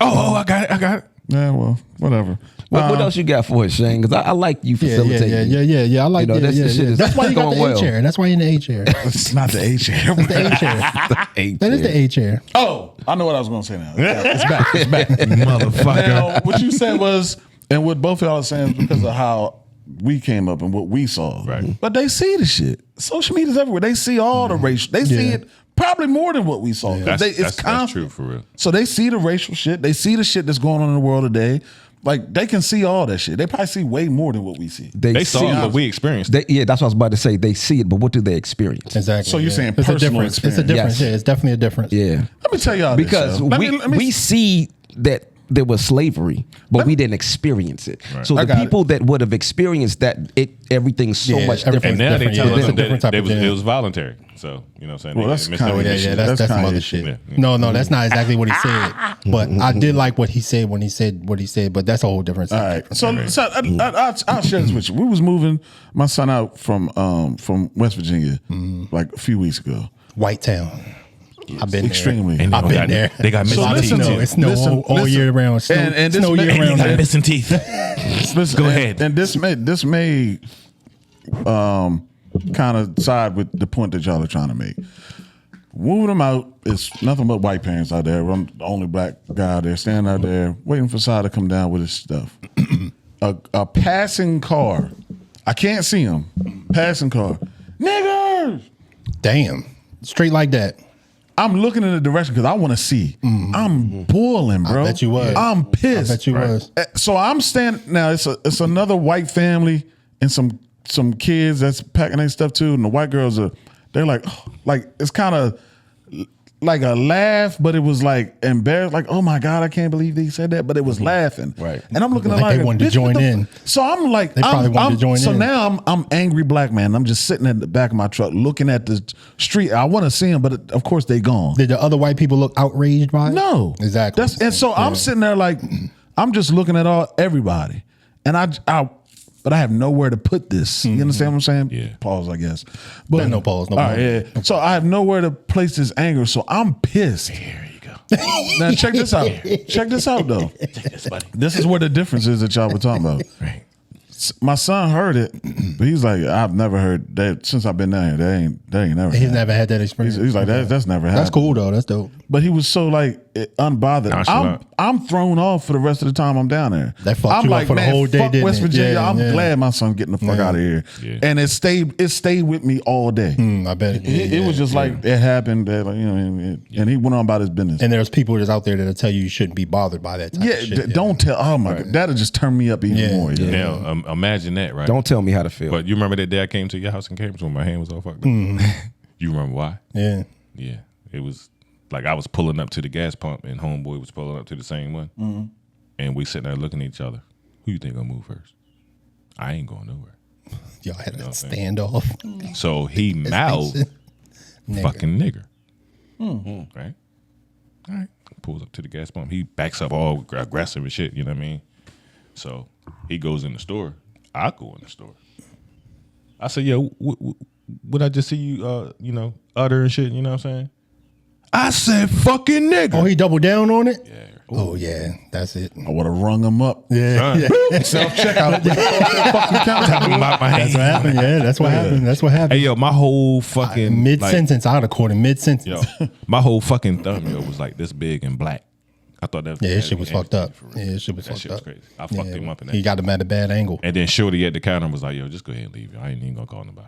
Oh, I got it. Yeah, well, whatever. What else you got for us, Shane? Because I like you Yeah, facilitating. yeah. I like You know, that. that's the shit is That's why you got going the A well. chair. That's why you're in the A chair. It's not the A chair. The A chair. That is the A chair. Oh, I know what I was going to say now. It's back. It's back. Motherfucker. Now, what you said was, and what both of y'all are saying is because of how we came up and what we saw. Right. But they see the shit. Social media's everywhere. They see all the racial. They see Yeah. it probably more than what we saw. 'Cause That's, it's that's constant. true for real. So they see the racial shit. They see the shit that's going on in the world today. Like they can see all that shit. They probably see way more than what we see. They saw it, but we experienced it. Yeah, that's what I was about to say. They see it, but what do they experience? Exactly. So you're saying it's a personal difference. experience. It's a difference. Yes. Yeah, it's definitely a difference. Yeah. Let me tell y'all Because this, we see that there was slavery, but we didn't experience it. Right. So I the got people that would have experienced that, everything's so Yeah, much everything's different. And now they tell different. us It's a different that type of it was voluntary. So, you know what I'm saying? Well, that's They- kinda- Oh, yeah, that's some Kanye other shit. shit. Yeah. No, that's not exactly what he said. But I did like what he said when he said what he said. But that's a whole different All subject. right, so I'll share this with you. We was moving my son out from West Virginia like a few weeks ago. White Town. I've been Extremely. And I've been there. They got So missing listen teeth. to No, it. it's no Listen, all listen. year round. Snow, And this snow may- year and They round. got there. missing teeth. Listen, Go and- ahead. And this may kind of side with the point that y'all are trying to make. Moving them out, it's nothing but white parents out there. I'm the only black guy out there, standing out there waiting for Sai to come down with his stuff. a passing car, I can't see him. Passing car, niggers. Damn. Straight like that. I'm looking in the direction because I want to see. I'm boiling, bro. bet you was. I'm I pissed. bet you was. So I'm standing now. It's another white family and some kids that's packing their stuff too. And the white girls they're like it's kind of like a laugh, but it was like embarrassed, like, oh my God, I can't believe they said that. But it was laughing. Right. And I'm looking at Like they wanted to "Bitch, join what the in. So I'm like, They probably wanted to join so in. now I'm angry black man. I'm just sitting at the back of my truck looking at the street. I want to see them, but of course they gone. Did the other white people look outraged by it? No, Exactly. I'm sitting there like I'm just looking at everybody, and but I have nowhere to put this. You understand what I'm saying? Yeah. Pause, I guess. But No pause, no all right, pause. yeah. So I have nowhere to place this anger. So I'm pissed. Here you go. Now check this out. Check this out though. That's funny. This is where the difference is that y'all were talking about. Right. My son heard it, but he's like, I've never heard that since I've been down here. They ain't never. He's happened. never had that experience. He's like that's never happened. That's cool though. That's dope. But he was so like unbothered. Nonchalant. I'm thrown off for the rest of the time I'm down there. That fucked I'm you up like, for the man, whole day, fuck didn't West it? Virginia. Yeah, I'm yeah. glad my son getting the fuck Yeah. out of here. Yeah. And it stayed with me all day. I bet It was just like it happened. That, like, you know, and he went on about his business. And there's people that's out there that'll tell you shouldn't be bothered by that type yeah, of shit. don't tell. Oh my God, that'll just turn me up even Yeah. more. Yeah. Now, imagine that, right? Don't tell me how to feel. But you remember that day I came to your house in Cambridge when my hand was all fucked up? You remember why? Yeah. Yeah. It was like I was pulling up to the gas pump and homeboy was pulling up to the same one. And we sitting there looking at each other. Who you think gonna move first? I ain't going nowhere. Y'all had a what I'm saying? standoff. So he mouthed Nigga. fucking nigger. Right? All right. Pulls up to the gas pump. He backs up all aggressive and shit, you know what I mean? So he goes in the store. I go in the store. I say, yo, what I just see you, utter and shit, you know what I'm saying? I said fucking nigger. Oh, he doubled down on it? Yeah. Oh, yeah. That's it. I would have rung him up. Yeah. yeah. Self checkout. Fucking count. My That's what happened. Yeah, that's what happened. That's what Hey, happened. yo, my whole fucking Mid sentence, I'd have caught him mid sentence. Yo, my whole fucking thumb, yo, was like this big and black. I thought that. Yeah, his that shit was was fucked up. for real. Yeah, his shit was That fucked shit was up. crazy. I fucked him up in that. He got him at a bad angle. And then Shorty at the counter was like, "Yo, just go ahead and leave. I ain't even gonna call nobody.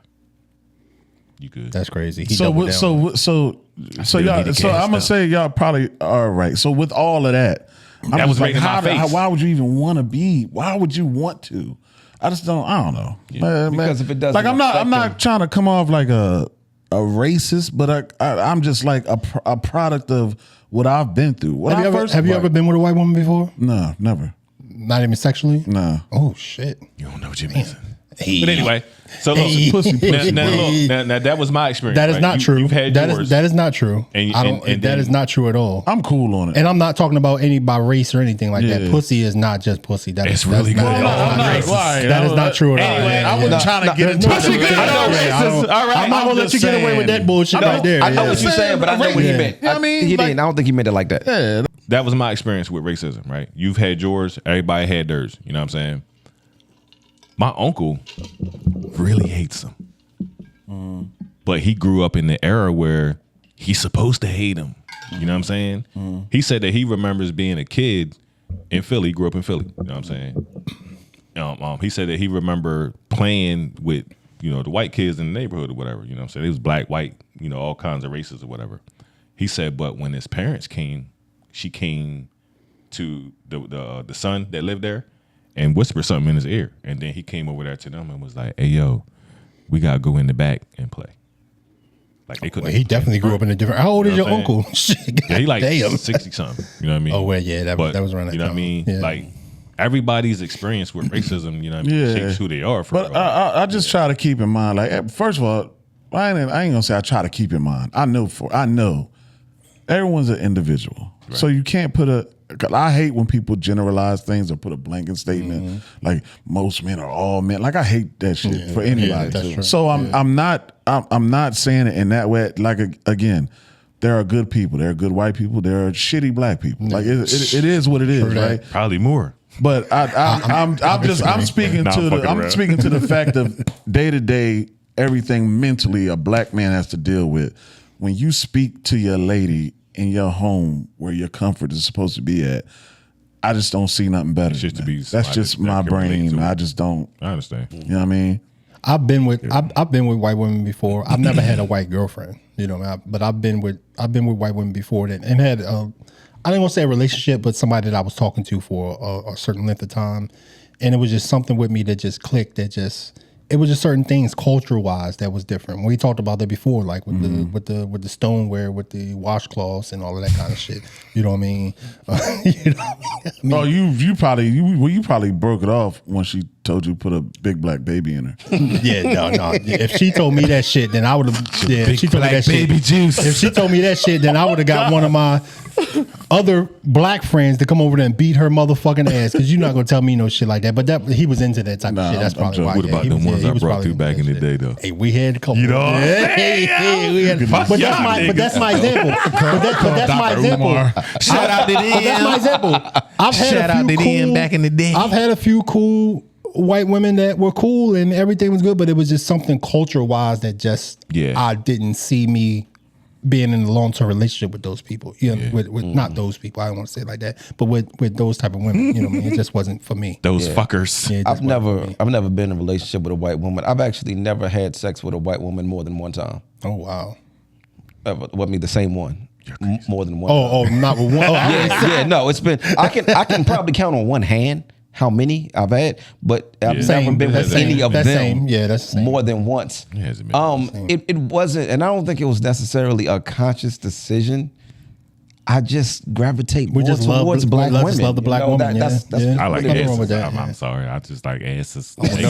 You good?" That's crazy. He So doubled down. so still y'all. need to So gas I'm gonna up. say y'all probably are right. So with all of that, That was right in my face. why would you even want to be? Why would you want to? I just don't. I don't know. Man, Because if it doesn't like I'm affect not him. trying to come off like a racist, but I'm just like a product of what I've been through. Have you ever been with a white woman before? No, never. Not even sexually? No. Oh, shit. You don't know what you're missing. Hey. But anyway, so look, Hey. Pussy. now that was my experience. That is right? not true. You've had That yours. is that is not true. And- I don't. and that then- is not true at all. I'm cool on it. And I'm not talking about any by race or anything like that. Yeah. Pussy is not just pussy. That It's is really that's good. not- I'm not- that's not I'm racist. not lying. That is not true at all. Anyway, Yeah, I wasn't yeah. trying to get There's into no it. such thing. I know racist. All right. I'm not gonna let you get away with that bullshit right there. I know yeah. what you're saying, but I know what he Yeah. meant. Yeah, I mean, he like- didn't. I don't think he meant it like that. Yeah. That was my experience with racism, right? You've had yours, everybody had theirs. You know what I'm saying? My uncle really hates him. But he grew up in the era where he's supposed to hate him. You know what I'm saying? He said that he remembers being a kid in Philly. He grew up in Philly. You know what I'm saying? He said that he remember playing with, the white kids in the neighborhood or whatever. You know what I'm saying? It was black, white, all kinds of races or whatever. He said, but when his parents came, she came to the son that lived there and whispered something in his ear. And then he came over there to them and was like, "Hey, yo, we gotta go in the back and play." Like they couldn't. Well, he definitely grew up in a different. How old is your uncle? Shit, Yeah, he like damn. 60 something. You know what I mean? Oh well, yeah, that was around that You know time. what I mean? Yeah. Like everybody's experience with racism, you know what I mean, Yeah. shapes who they are. But I just try to keep in mind, like, first of all, I ain't gonna say I try to keep in mind. I know everyone's an individual, so you can't put a. I hate when people generalize things or put a blanket statement like most men are all men. Like I hate that shit for anybody. that's true. So I'm not saying it in that way. Like again, there are good people. There are good white people. There are shitty black people. Like it is what it is, right? probably more. But I'm speaking Nah, to I'm the fucking around. speaking to the fact of day to day everything mentally a black man has to deal with. When you speak to your lady in your home where your comfort is supposed to be at, I just don't see nothing better. Shit to than be that. That's just somebody my that can relate brain. to it. I just don't. I understand. You know what I mean? I've been with white women before. I've never had a white girlfriend, you know, but I've been with white women before that and had I didn't want to say a relationship, but somebody that I was talking to for a certain length of time, and it was just something with me that just clicked. It was just certain things culture wise that was different. We talked about that before, like with the stoneware, with the washcloths and all of that kind of shit. You know what I mean? You know what I mean? Oh, you probably broke it off when she told you to put a big black baby in her. Yeah, no. If she told me that shit, then I would have. Yeah, if she told me that baby shit. juice. If she told me that shit, then I would have got one of my other black friends to come over there and beat her motherfucking ass. Because you're not gonna tell me no shit like that. But he was into that type of shit. That's I'm probably why. What yeah, about he the was- ones he I was brought probably through into back that in the shit. day, though? Hey, we had a couple. You know what I'm saying? But that's my example. But that's my example. Shout out to them. But that's my example. I've had Shout a out few to them cool, back in the day. I've had a few cool white women that were cool and everything was good, but it was just something culture wise that just I didn't see me being in a long term relationship with those people. You know, with not those people. I don't want to say it like that, but with those type of women. You know what I mean? It just wasn't for me. Those fuckers. Yeah, it just I've never been in a relationship with a white woman. I've actually never had sex with a white woman more than one time. Oh wow. With me, the same one. More than one. Oh, not with one. Oh, yeah. No, it's been. I can probably count on one hand how many I've had, but I've never been with any of them. Yeah, that's the same. More than once. It hasn't been It wasn't, and I don't think it was necessarily a conscious decision. I just gravitate more towards black women. Just love the black woman. That's yeah. I like Nothing wrong asses. with that. I'm sorry. I just like asses. Oh, They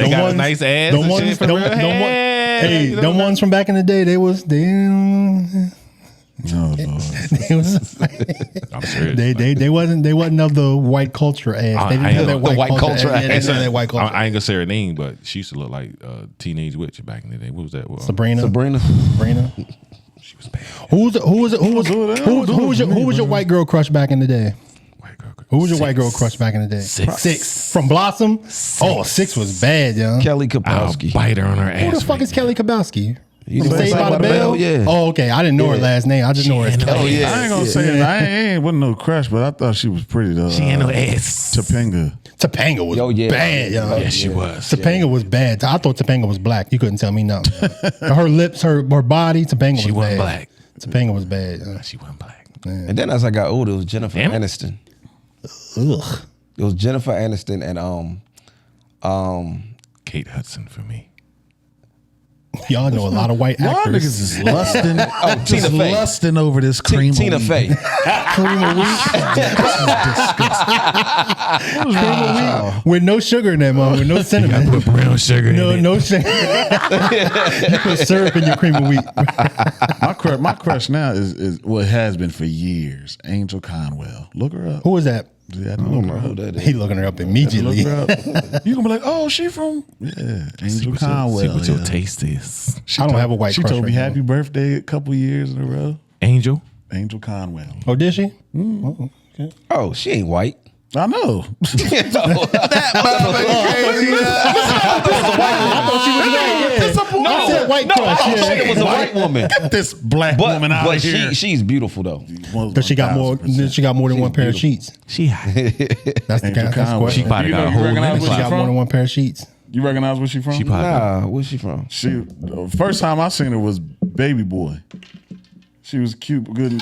got a nice ass. Them and ones, shit for real. hey, You know them what ones from back in the day, they was. Oh, Lord. They was I'm serious. they wasn't of the white culture ass. They didn't have that white culture ass. Yeah, they didn't have that white culture. I ain't gonna say her name, but she used to look like a teenage witch back in the day. What was that? Well, Sabrina. she was bad. Who was your white girl crush back in the day? White girl. Who was your white girl crush back in the day? Six. From Blossom? Oh, Six was bad, young. Kelly I'll Kapowski. bite her on her ass. Who the fuck is Kelly Kabowski? You From Saved by the Bell? Yeah. Oh, okay. I didn't know her last name. I just know her as Kelly. Oh, yeah. I ain't gonna say it. I ain't wasn't no crush, but I thought she was pretty though. She ain't no ass. Topanga. Topanga was bad, yo. Yeah, she was. Topanga was bad. I thought Topanga was black. You couldn't tell me nothing. Her lips, her body, Topanga was She wasn't bad. black. Topanga was bad. She wasn't black. And then as I got older, it was Jennifer Damn it. Aniston. Ugh. It was Jennifer Aniston and Kate Hudson for me. Y'all know a lot of white Y'all actors. niggas is lusting. Tina Fey. Lusting over this cream. Tina Fey. Cream of wheat. With no sugar in that mom, with no cinnamon. Put brown sugar in it. No sugar. You put syrup in your cream of wheat. My crush now is what has been for years. Angel Conwell. Look her up. Who is that? Yeah, I don't know who that is. He looking her up immediately. Look her up. You gonna be like, oh, she from Angel Conwell. See what your yeah. taste is. I don't have a white She crush told me right happy birthday a couple years in a row. Angel. Angel Conwell. Oh, did she? Oh, okay. Oh, she ain't white. I know. I thought she was white. Yeah. I said white crush. She Yeah. was a white woman. This black woman out But here. she's beautiful though. Does she got more? She got more than one pair of sheets. She hot. That's the Angel Conwell. question. She probably You got know, a you whole recognize limit. She where got from? more than one pair of sheets. You recognize where she from? She probably Nah, where's she from? She first time I seen her was Baby Boy. She was cute, good,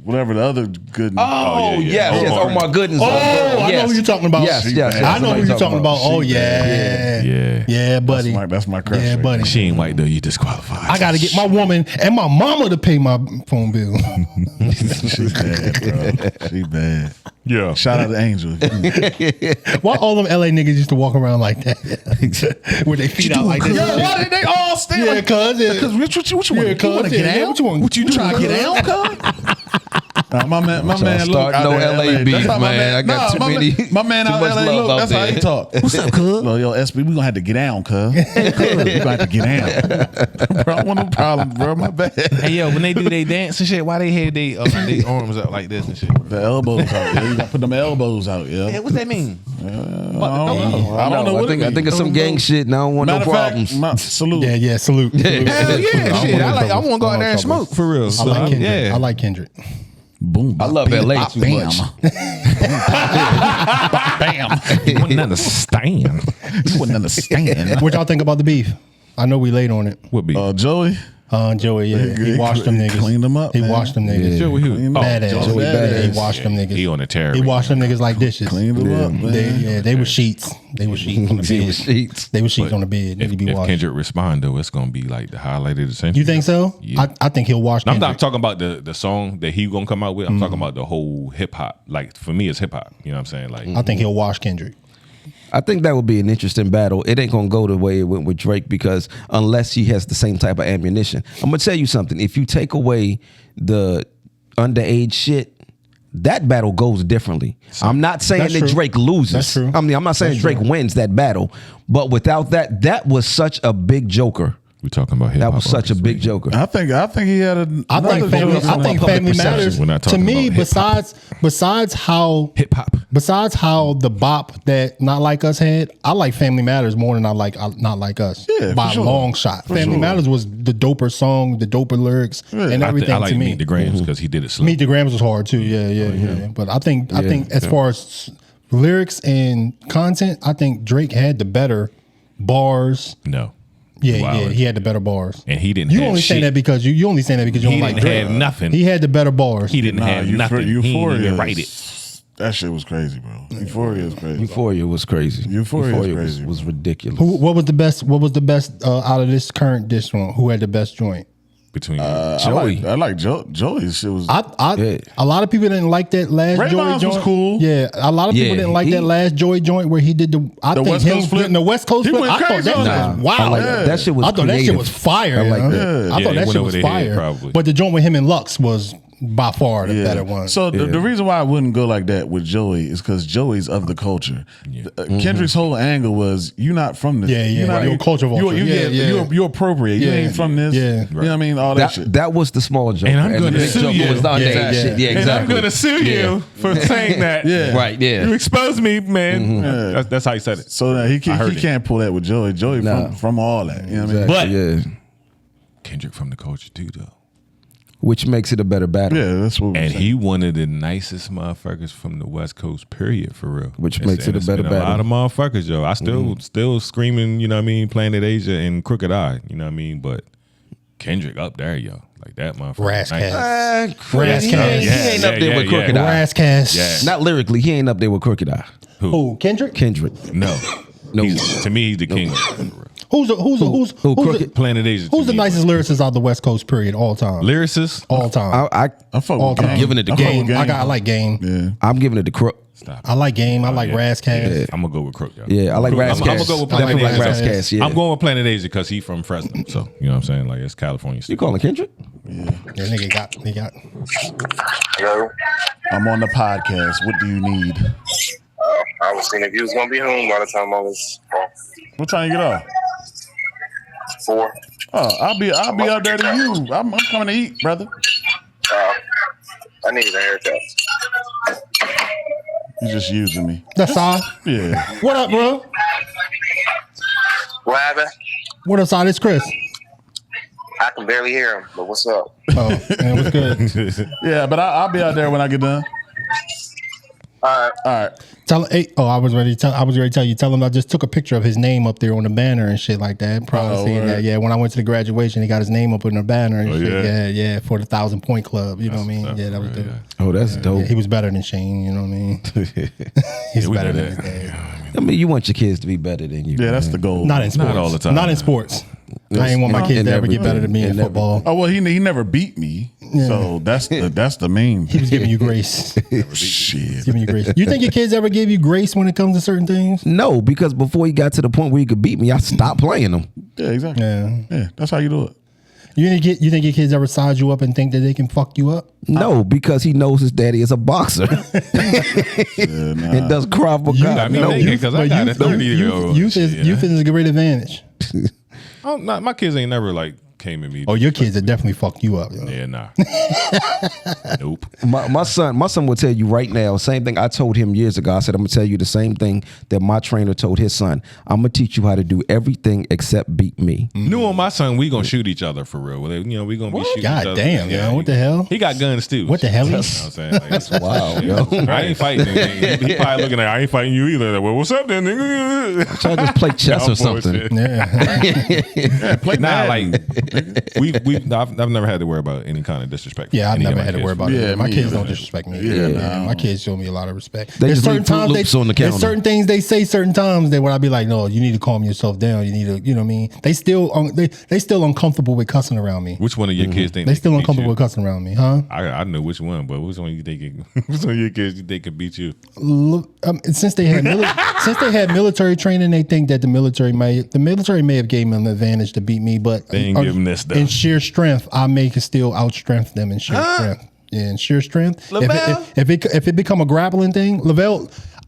whatever the other good. Oh, yeah. yes. Oh, my goodness. Oh, I know who you're talking about. Yes. I know who you're talking about. Oh, yeah, buddy. That's my crush. Yeah, right buddy. there. She ain't white though. You disqualified. I got to get my woman and my mama to pay my phone bill. She bad, bro. She bad. Yeah. Shout out to Angel. Why all them LA niggas used to walk around like that? With their feet out like this? Yeah, why did they all stay? Yeah, cuz. What you want? You want to get out? What you trying to get out, cuz? My man, Start look out no there in LA LA. beef, That's how man. I got too many. My man too out much LA, love look, out that's how he there. talk. What's up, cuz? Yo, SB, we gonna have to get down, cuz. Hey, cuz, we gonna have to get down. Bro, I want no problem, bro. My bad. Hey yo, when they do they dance and shit, why they had they arms up like this and shit? The elbows out. Yeah, you gotta put them elbows out. Yeah. Yeah, what's that mean? I don't know. I think it's some gang shit, and I don't want no Matter of fact, problems. salute. Yeah, salute. Hell yeah, shit. I want to go out there and smoke for real. I like Kendrick. Yeah. I like Kendrick. Boom. I love LA too much. Bam. You wouldn't understand. You wouldn't understand. What y'all think about the beef? I know we late on it. Would be. Joey. Joey, yeah. He washed them niggas. Cleaned them up. He man. washed them niggas. Joey who? Badass. Joey badass. He washed them niggas. He on the terror. He washed them niggas like dishes. Cleaned them up, man. They were sheets. They were sheets on the They bed. were sheets. They were sheets on the bed. Need to be If washed. Kendrick respond though, it's gonna be like the highlight of the century. You think so? Yeah. I think he'll wash I'm Kendrick. not talking about the song that he gonna come out with. I'm talking about the whole hip hop. Like for me, it's hip hop. You know what I'm saying? Like I think he'll wash Kendrick. I think that would be an interesting battle. It ain't gonna go the way it went with Drake because unless he has the same type of ammunition. I'm gonna tell you something. If you take away the underage shit, that battle goes differently. I'm not saying That's that true. Drake loses. That's true. I mean, I'm not saying That's Drake true. wins that battle, but without that, that was such a big joker. we're talking about hip hop. That was such a big joker. I think he had a. I think family matters We're not to talking me. about hip-hop. Besides how Hip hop. Besides how the bop that Not Like Us had, I like Family Matters more than I like Not Like Us. Yeah, by for sure. a long shot. For Family sure. Matters was the doper song, the doper lyrics, and everything I like to me. Meet the Grams because he did it slow. Meet the Grams was hard too. Yeah. But I think as far as lyrics and content, I think Drake had the better bars. No. Yeah, he had the better bars. And he didn't. You have only shit. saying that because you only saying that because you He don't like didn't Drake. have nothing. He had the better bars. He didn't have nothing. He didn't even write it. That shit was crazy, bro. Euphoria is crazy. Euphoria was crazy. Euphoria is crazy, was ridiculous. What was the best? What was the best out of this current diss joint? Who had the best joint? Between Joey. I like Joey's shit was. A lot of people didn't like that last Ray Joey Bonds joint. was cool. Yeah, a lot of people Yeah, didn't like that last Joey joint where he did the. I think West him Coast flip. splitting the West Coast He flip. went I thought crazy that on was that. wow. I like that. That shit was I thought that shit creative. was fire. I like you know? that. I thought Yeah, that it shit went was over their head, fire. probably. But the joint with him and Lux was by far the Yeah. better one. So the reason why I wouldn't go like that with Joey is because Joey's of the culture. Kendrick's whole angle was you're not from this. Yeah, yeah. You're not You're a culture vulture. You appropriate. You Yeah. ain't from this. Yeah. You know what I mean? All that shit. That was the small joke. And I'm the gonna big sue joke you. was the underage Yeah, shit. Yeah, And I'm exactly. gonna sue you for saying that. Yeah. Right, yeah. You exposed me, man. That's how he said it. So he heard it. can't pull that with Joey. Joey Nah. from all that. You know what I mean? But- yeah. Kendrick from the culture too, though. Which makes it a better battle. Yeah, that's what. And he one of the nicest motherfuckers from the West Coast, period, for real. Which makes it a it's better been a lot of battle. motherfuckers, yo. I still screaming, you know what I mean, Planet Asia and Crooked Eye, you know what I mean? But Kendrick up there, yo. Like that motherfucker. Ras nice. Cass. He ain't up there with Crooked Eye. Ras Cass. Yeah. Not lyrically, he ain't up there with Crooked Eye. Who? Kendrick? Kendrick. No. No. To me, he's the king. Who's Crooked? Planet Asia. Who's the nicest lyricist out of the West Coast period all time? lyricist? All time. I fuck all with time. Game. giving it to I fuck Game. with I like Game. Yeah. I'm giving it to Crook. Stop. I like Game. I like yeah. Ras Cass. Yeah. I'm gonna go with Crook, yo. Yeah, I like Ras I'm Cass. gonna go with Planet Definitely like Asia. Ras Cass, yeah. I'm going with Planet Asia because he's from Fresno. So, you know what I'm saying? Like, it's California. You calling Kendrick? Yeah, nigga got. Yo, I'm on the podcast. What do you need? I was seeing if you was gonna be home by the time I was off. What time you get off? 4. Oh, I'll be out there to you. I'm coming to eat, brother. I needed a haircut. You just using me. That's all. Yeah. What up, bro? What happened? What up, son? It's Chris. I can barely hear him, but what's up? Oh, man, what's good? Yeah, but I'll be out there when I get done. All right. All right. I was ready to tell you. Tell him I just took a picture of his name up there on the banner and shit like that. Probably seeing that. Yeah, when I went to the graduation, he got his name up on the banner and shit. Yeah, for the 1,000 Point Club. You know what I mean? Yeah, that was dope. Oh, that's dope. Yeah, he was better than Shane. You know what I mean? He's better than his dad. I mean, you want your kids to be better than you. Yeah, that's the goal. Not in sports. Not all the time. Not in sports. I ain't want my kids to ever get better than me in football. Oh well, he never beat me, so that's the main. He was giving you grace. Shit, Giving you grace. You think your kids ever gave you grace when it comes to certain things? No, because before he got to the point where he could beat me, I stopped playing him. Yeah, exactly. Yeah, that's how you do it. You think your kids ever size you up and think that they can fuck you up? No, because he knows his daddy is a boxer and does Krav Maga. Because I got a 30-year-old. Youth is a great advantage. My kids ain't never like came at me. Oh, your kids would definitely fuck you up. Yo. Yeah, nah. Nope. My son will tell you right now, same thing I told him years ago. I said, I'm going to tell you the same thing that my trainer told his son. I'm going to teach you how to do everything except beat me. Knew on my son, we going to shoot each other for real. We going to be shooting each other. God damn, yo. What the hell? He got guns too. What the hell? You know what I'm saying? Like, That's wild, yo. I ain't fighting. He probably looking at, I ain't fighting you either. Like, well, what's up then, nigga? Try to just play chess or something. Yeah. Play I've never had to worry about any kind of disrespect. Yeah, I've never had to kids. worry about it. Yeah, My me kids either. don't disrespect me. Yeah, my kids show me a lot of respect. They There's just leave Fruit Loops on the counter. There's certain things they say certain times that when I be like, no, you need to calm yourself down. You need to, you know what I mean? They still uncomfortable with cussing around me. Which one of your kids think They still can beat uncomfortable you? with cussing around me, huh? I know which one, but which one you think? Which one of your kids you think can beat you? Since they had military training, they think that the military may have gave them an advantage to beat me, but They ain't give them this stuff. in sheer strength, I may still outstrength them in sheer strength. Yeah, in sheer strength. Lavelle? If it become a grappling thing,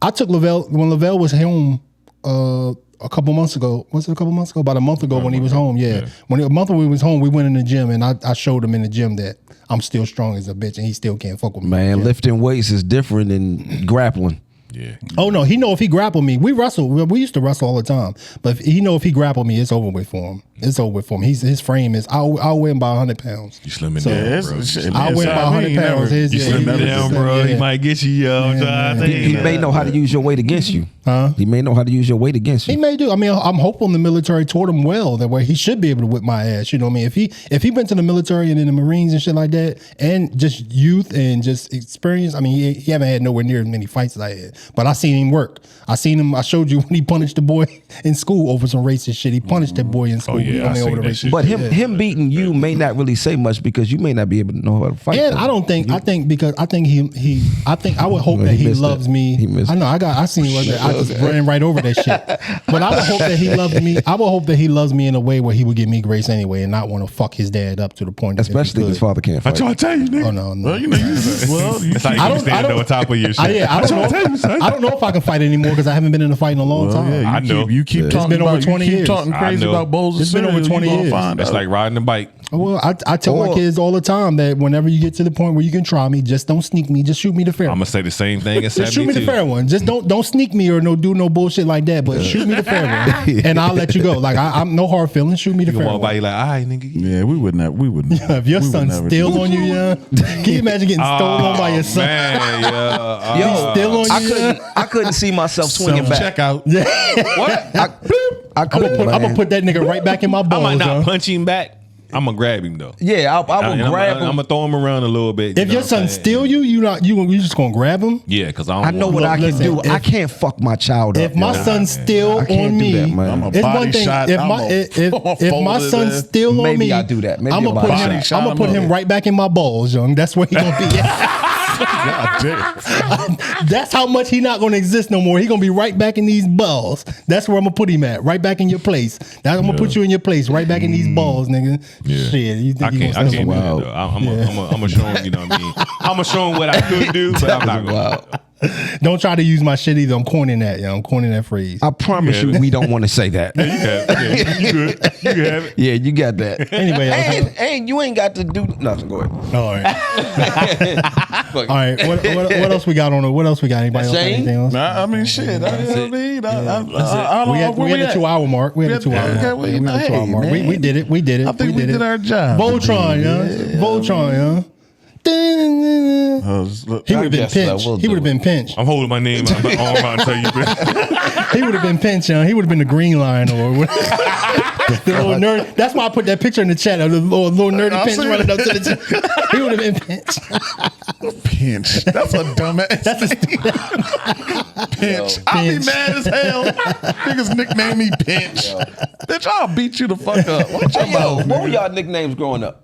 I took Lavelle when Lavelle was home a couple months ago. Was it a couple months ago? About a month ago when he was home. Yeah. When a month when he was home, we went in the gym and I showed him in the gym that I'm still strong as a bitch and he still can't fuck with me. Man, Yeah. lifting weights is different than grappling. Yeah. Oh no, he know if he grapple me, we wrestle. We used to wrestle all the time. But he know if he grapple me, it's over with for him. It's over with for him. His frame is. I'll win by 100 pounds. You slimming So, down, Yeah, bro. I'll win by 100 pounds. You slimming down, bro. He might get you, yo. I'm trying to tell He you. may know how to use your weight against you. Huh? He may know how to use your weight against He you. may do. I mean, I'm hoping the military taught him well that way he should be able to whip my ass. You know what I mean? If he went to the military and in the Marines and shit like that, and just youth and just experience. I mean, he haven't had nowhere near as many fights as I had, but I seen him work. I showed you when he punished the boy in school over some racist shit. He punished that boy in school. yeah, I over seen the that racist shit. But shit. him beating you may not really say much because you may not be able to know how to fight. Yeah, though. I don't think. I think because I think I would hope Well, that he he missed loves it. me. He missed I know. I seen what I just ran right over that shit. But I would hope that he loves me. I would hope that he loves me in a way where he would give me grace anyway, and not want to fuck his dad up to the point. Especially if his father can't I fight. try to tell you, nigga. Oh no, no. Well, you know, It's like I you don't- standing on top of your shit. I don't know if I can fight anymore because I haven't been in a fight in a long time. yeah, I know. You keep It's talking been over about 20 you keep years. talking I crazy know. about bowls. It's been over 20 years. That's like riding a bike. Well, I tell my kids all the time that whenever you get to the point where you can try me, just don't sneak me. Just shoot me the fair I'm one. gonna say the same thing as Just shoot me the 72. fair one. Just don't sneak me or do no bullshit like that. But shoot me the fair one, and I'll let you go. Like I'm no hard feelings. Shoot me the You fair walk by, one. you like, all right, nigga. Yeah, we wouldn't. If your son's still on you, yeah. Can you imagine getting stolen by your son? Man, yeah. Yo, Still on you, yeah. I couldn't see myself swinging back. Check out. What? I couldn't. I'm gonna put that nigga right back in my I balls. might not huh? punch him back. I'm gonna grab him though. Yeah, I will grab I'm him. gonna throw him around a little bit. If your son steal you, you just gonna grab him. Yeah, because I don't. I know what want- I can listen, do. I if- can't fuck my child up. If my yo. son steal I can't on do me, that, man. I'm a it's body one thing. shot. If I'm my a- if my fold son it in. steal on Maybe me, I'll do that. Maybe I'm a gonna body shot. put him him up. right back in my balls, young. That's where he gonna be. God damn. That's how much he not gonna exist no more. He gonna be right back in these balls. That's where I'm gonna put him at. Right back in your place. I'm gonna put you in your place. Right back in these balls, nigga. Yeah. Shit, you think I he can't gonna do steal that from me? though. I'm gonna show him. You know what I mean? I'm gonna show him what I could do, but I'm not gonna. Don't try to use my shit either. I'm coining that, yo. I'm coining that phrase. I promise you, we don't want to say that. You have it. Yeah, you good? You can have it. Yeah, you got that. Anyway, and you ain't got to do nothing. Go ahead. all right. All right. What else we got on it? What else we got? Anybody else got Shane? anything else? Nah, I mean, shit. I don't We had know. a 2 hour mark. We had a 2 hour mark. Okay, We had a 2 hour mark. man. We did it. We did it. I think we did our job. Voltron, yeah. Voltron, yeah. Look, He would have been guess so. pinched. We'll He would have do been pinched. I'm holding my name on my arm to tell you. He would have been pinched, young. He would have been the green line or whatever. The little nerd. That's why I put that picture in the chat of the little nerdy pinch running up to the chat. He would have been pinched. pinch. That's a dumbass. That's a pinch. I'll be mad as hell. Niggas nickname me Pinch. Bitch, I'll beat you the fuck up. Watch your mouth. What were y'all nicknames growing up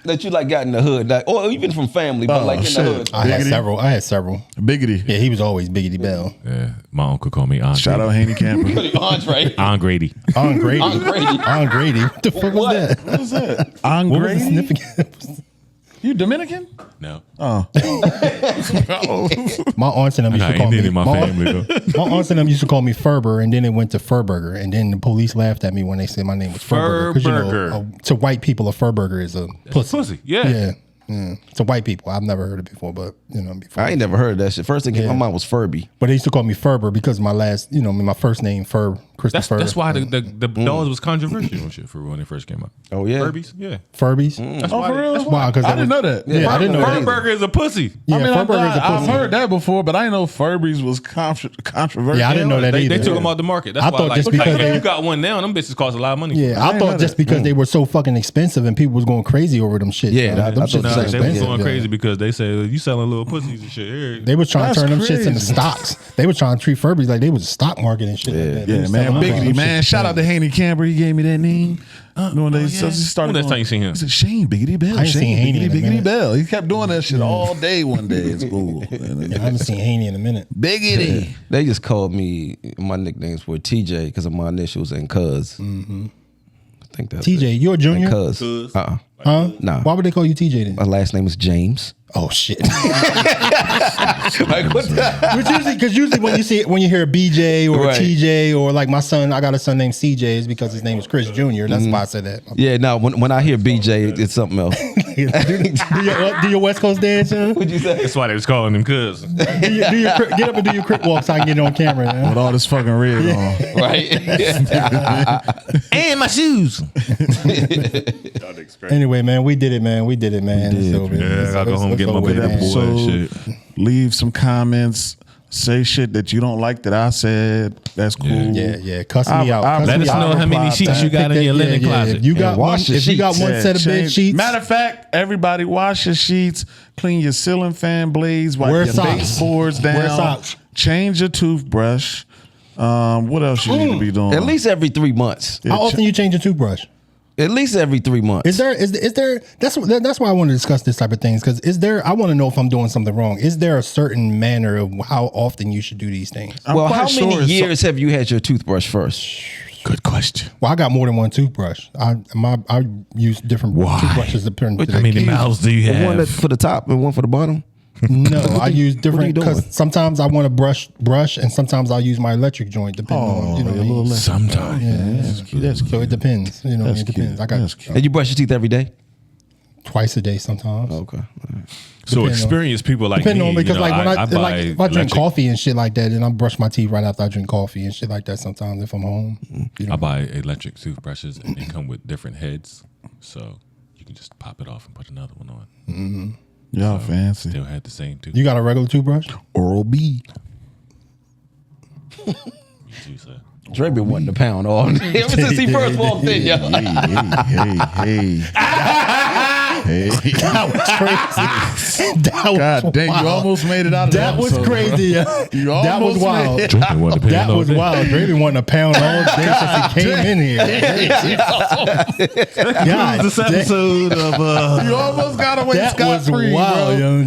that you like got in the hood, like, or even from family, but like in shit. the hood? I had several. Biggity. Yeah, he was always Biggity Bell. Yeah, my uncle called me Andre. Shout out Haney Camper. Andre. Grady. On Grady. On Grady. On Grady. What the fuck was that? What is that? On What was the Grady? significance? You Dominican? No. My aunts and them used to call me. in my family though. My aunts and them used to call me Ferber, and then it went to Furburger, and then the police laughed at me when they said my name was Furburger. 'Cause, Furburger. To white people, a Furburger is a pussy. Pussy. Yeah. Yeah. To white people, I've never heard it before, but before. I ain't never heard of that shit. First thing came to my mind was Furby. But they used to call me Ferber because of my last, my first name, Christopher. That's why the dogs was controversial and shit for when they first came out. Oh, yeah? Furbies. Yeah. Furbies. That's Oh, why. for real? That's why. Wow, because I didn't know that. Yeah, I didn't know that. either. Furburger is a pussy. Yeah, I mean, Furburger is a I've pussy. heard that before, but I didn't know Furbies was controversial. Yeah, I didn't know that They either. took them out the market. That's I why. thought just because if they- you got one now, them bitches cost a lot of money. Yeah, I know thought just that. because they were so fucking expensive and people was going crazy over them shit. Yeah, them I shits thought was the Nah, same they was expensive, going yeah. crazy because they said you selling little pussies and shit. Here. They was trying to That's turn them shits into crazy. stocks. They was trying to treat Furbies like they was a stock market and shit. Like that. They Yeah, was man. selling Biggity, them man. shits. Shout out to Haney Camper. He gave me that name. When they started When last going, time you seen him? He said, Shane Biggity Bell. I ain't seen Shane Haney in a Biggity minute. Bell. He kept doing that shit all day one day at school. I haven't seen Haney in a minute. Biggity. They just called me, my nicknames were TJ because of my initials and Cuz. I think that's TJ, it. you a junior? And Cuz. Huh? Nah. Why would they call you TJ then? My last name is James. Oh shit! Like, what the? Because usually when you hear a BJ or Right. a TJ or like my son, I got a son named CJ, is because his name is Chris Jr. That's why I said that. Yeah, no, when I hear BJ, it's something else. do your West Coast dance, son? What'd you say? That's why they was calling him cuz. Get up and do your crip walk so I can get it on camera. Man. With all this fucking red on. Right? And my shoes. Anyway, man, we did it, man. It's over. Yeah, I gotta go home and get my over, baby man. boy. So shit. leave some comments. Say shit that you don't like that I said. That's cool. Yeah. Cuss me out. I'll Cuss Let me us out. know how many sheets you got in your linen closet. If you got one, wash the if you got sheets. one set of bed change- sheets, Matter of fact, everybody wash your sheets, clean your ceiling fan blades, wipe Wear your socks. baseboards down, Wear socks. change your toothbrush. What else you need to be doing? At least every 3 months. how often you change your toothbrush? At least every 3 months. Is there? That's why I want to discuss this type of things, because I want to know if I'm doing something wrong. Is there a certain manner of how often you should do these things? Well, quite how many sure it's- years have you had your toothbrush first? Good question. Well, I got more than one toothbrush. I use different toothbrushes depending. How many mouths do you One have? for the top and one for the bottom? No, I use different doing? because sometimes I want to brush, and sometimes I'll use my electric joint depending on a little less. Sometimes. That's cute. So it depends. That's it depends. cute. I got That's cute. And you brush your teeth every day? twice a day sometimes. Okay. So experienced people like Depending me, on, because you know, like when I buy if I drink electric- coffee and shit like that, and I brush my teeth right after I drink coffee and shit like that. Sometimes if I'm home, I buy electric toothbrushes and they come with different heads, so you can just pop it off and put another one on. Y'all fancy. Still had the same tooth. you got a regular toothbrush. Oral B. Me too, sir. Dre been wanting to pound all ever since he first walked in, yo. Hey. That was crazy. That was God dang, wild. you almost made it out of That was episode, crazy. You That was almost wild. made it. Drinking water, paying That all was day. wild. Dre been wanting to pound all day since he came in here. God, This episode of You almost got away that scot was free, wild, bro. yo.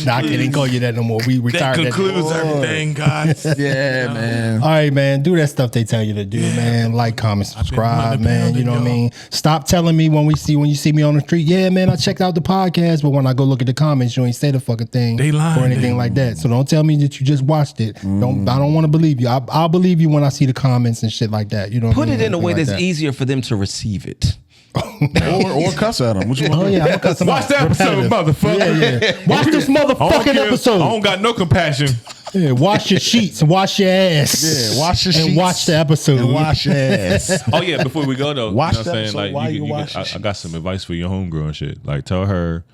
Nah, I can't call you that no more. We that retired that. concludes everything, guys. Yeah, man. All right, man. Do that stuff they tell you to do, man. Like, comment, subscribe, wanting to man. pound You it, know what I y'all. mean? Stop telling me when you see me on the street, yeah, man, I checked out the podcast, but when I go look at the comments, you ain't say the fucking thing They lying, or anything they- like that. So don't tell me that you just watched it. I don't want to believe you. I'll believe you when I see the comments and shit like that. You know, what Put I mean? it in a way Anything that's like that. easier for them to receive it. Or cuss at him. Which one? Oh yeah, I'm gonna cut Watch the episode, motherfucker. Yeah. Watch this I don't motherfucking care. episode. I don't got no compassion. Yeah, wash your sheets and wash your ass. Yeah, wash your and sheets watch the episode. And wash your ass. Oh yeah, before we go though, Watch you know what that I'm saying? episode while Like you wash your I got some advice for your homegirl and shit. Like tell her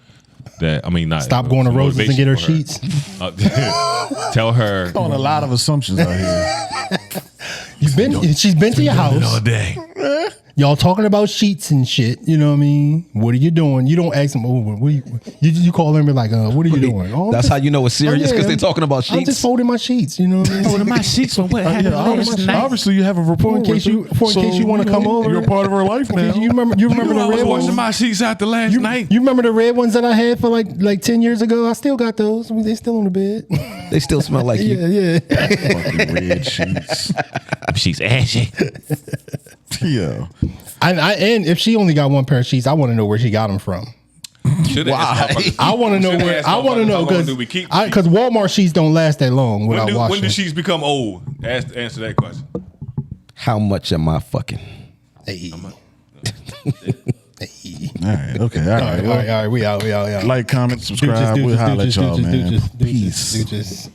that I mean, not Stop going to some Roses and get her motivation sheets. for her. Tell her On a lot of assumptions out here. She's been to your all house. day. Y'all talking about sheets and shit. You know what I mean? What are you doing? You don't ask them. Oh, what are you call them and be like, what are you doing? Oh, That's how you know it's serious because yeah, they're talking about I'm just sheets. folding my sheets. You know what I mean? Folding my sheets on what happened last night. Obviously, you have a rapport in case with you- her, for in case you wanna come over. You're part of her life now. You remember You the know I was red washing ones? my sheets after last night. You remember the red ones that I had for like 10 years ago? I still got those. They still on the bed. They still smell like you. yeah. Fucking red sheets. She's ashy. Yeah. And if she only got one pair of sheets, I want to know where she got them from. Why? I want to know where. I want to know because Walmart sheets don't last that long without washing. When do sheets become old? Answer that question. How much am I fucking? Hey. All right. Okay. All right. All right. We out. Like, comment, subscribe. We'll holler at y'all, man. Peace. Peace.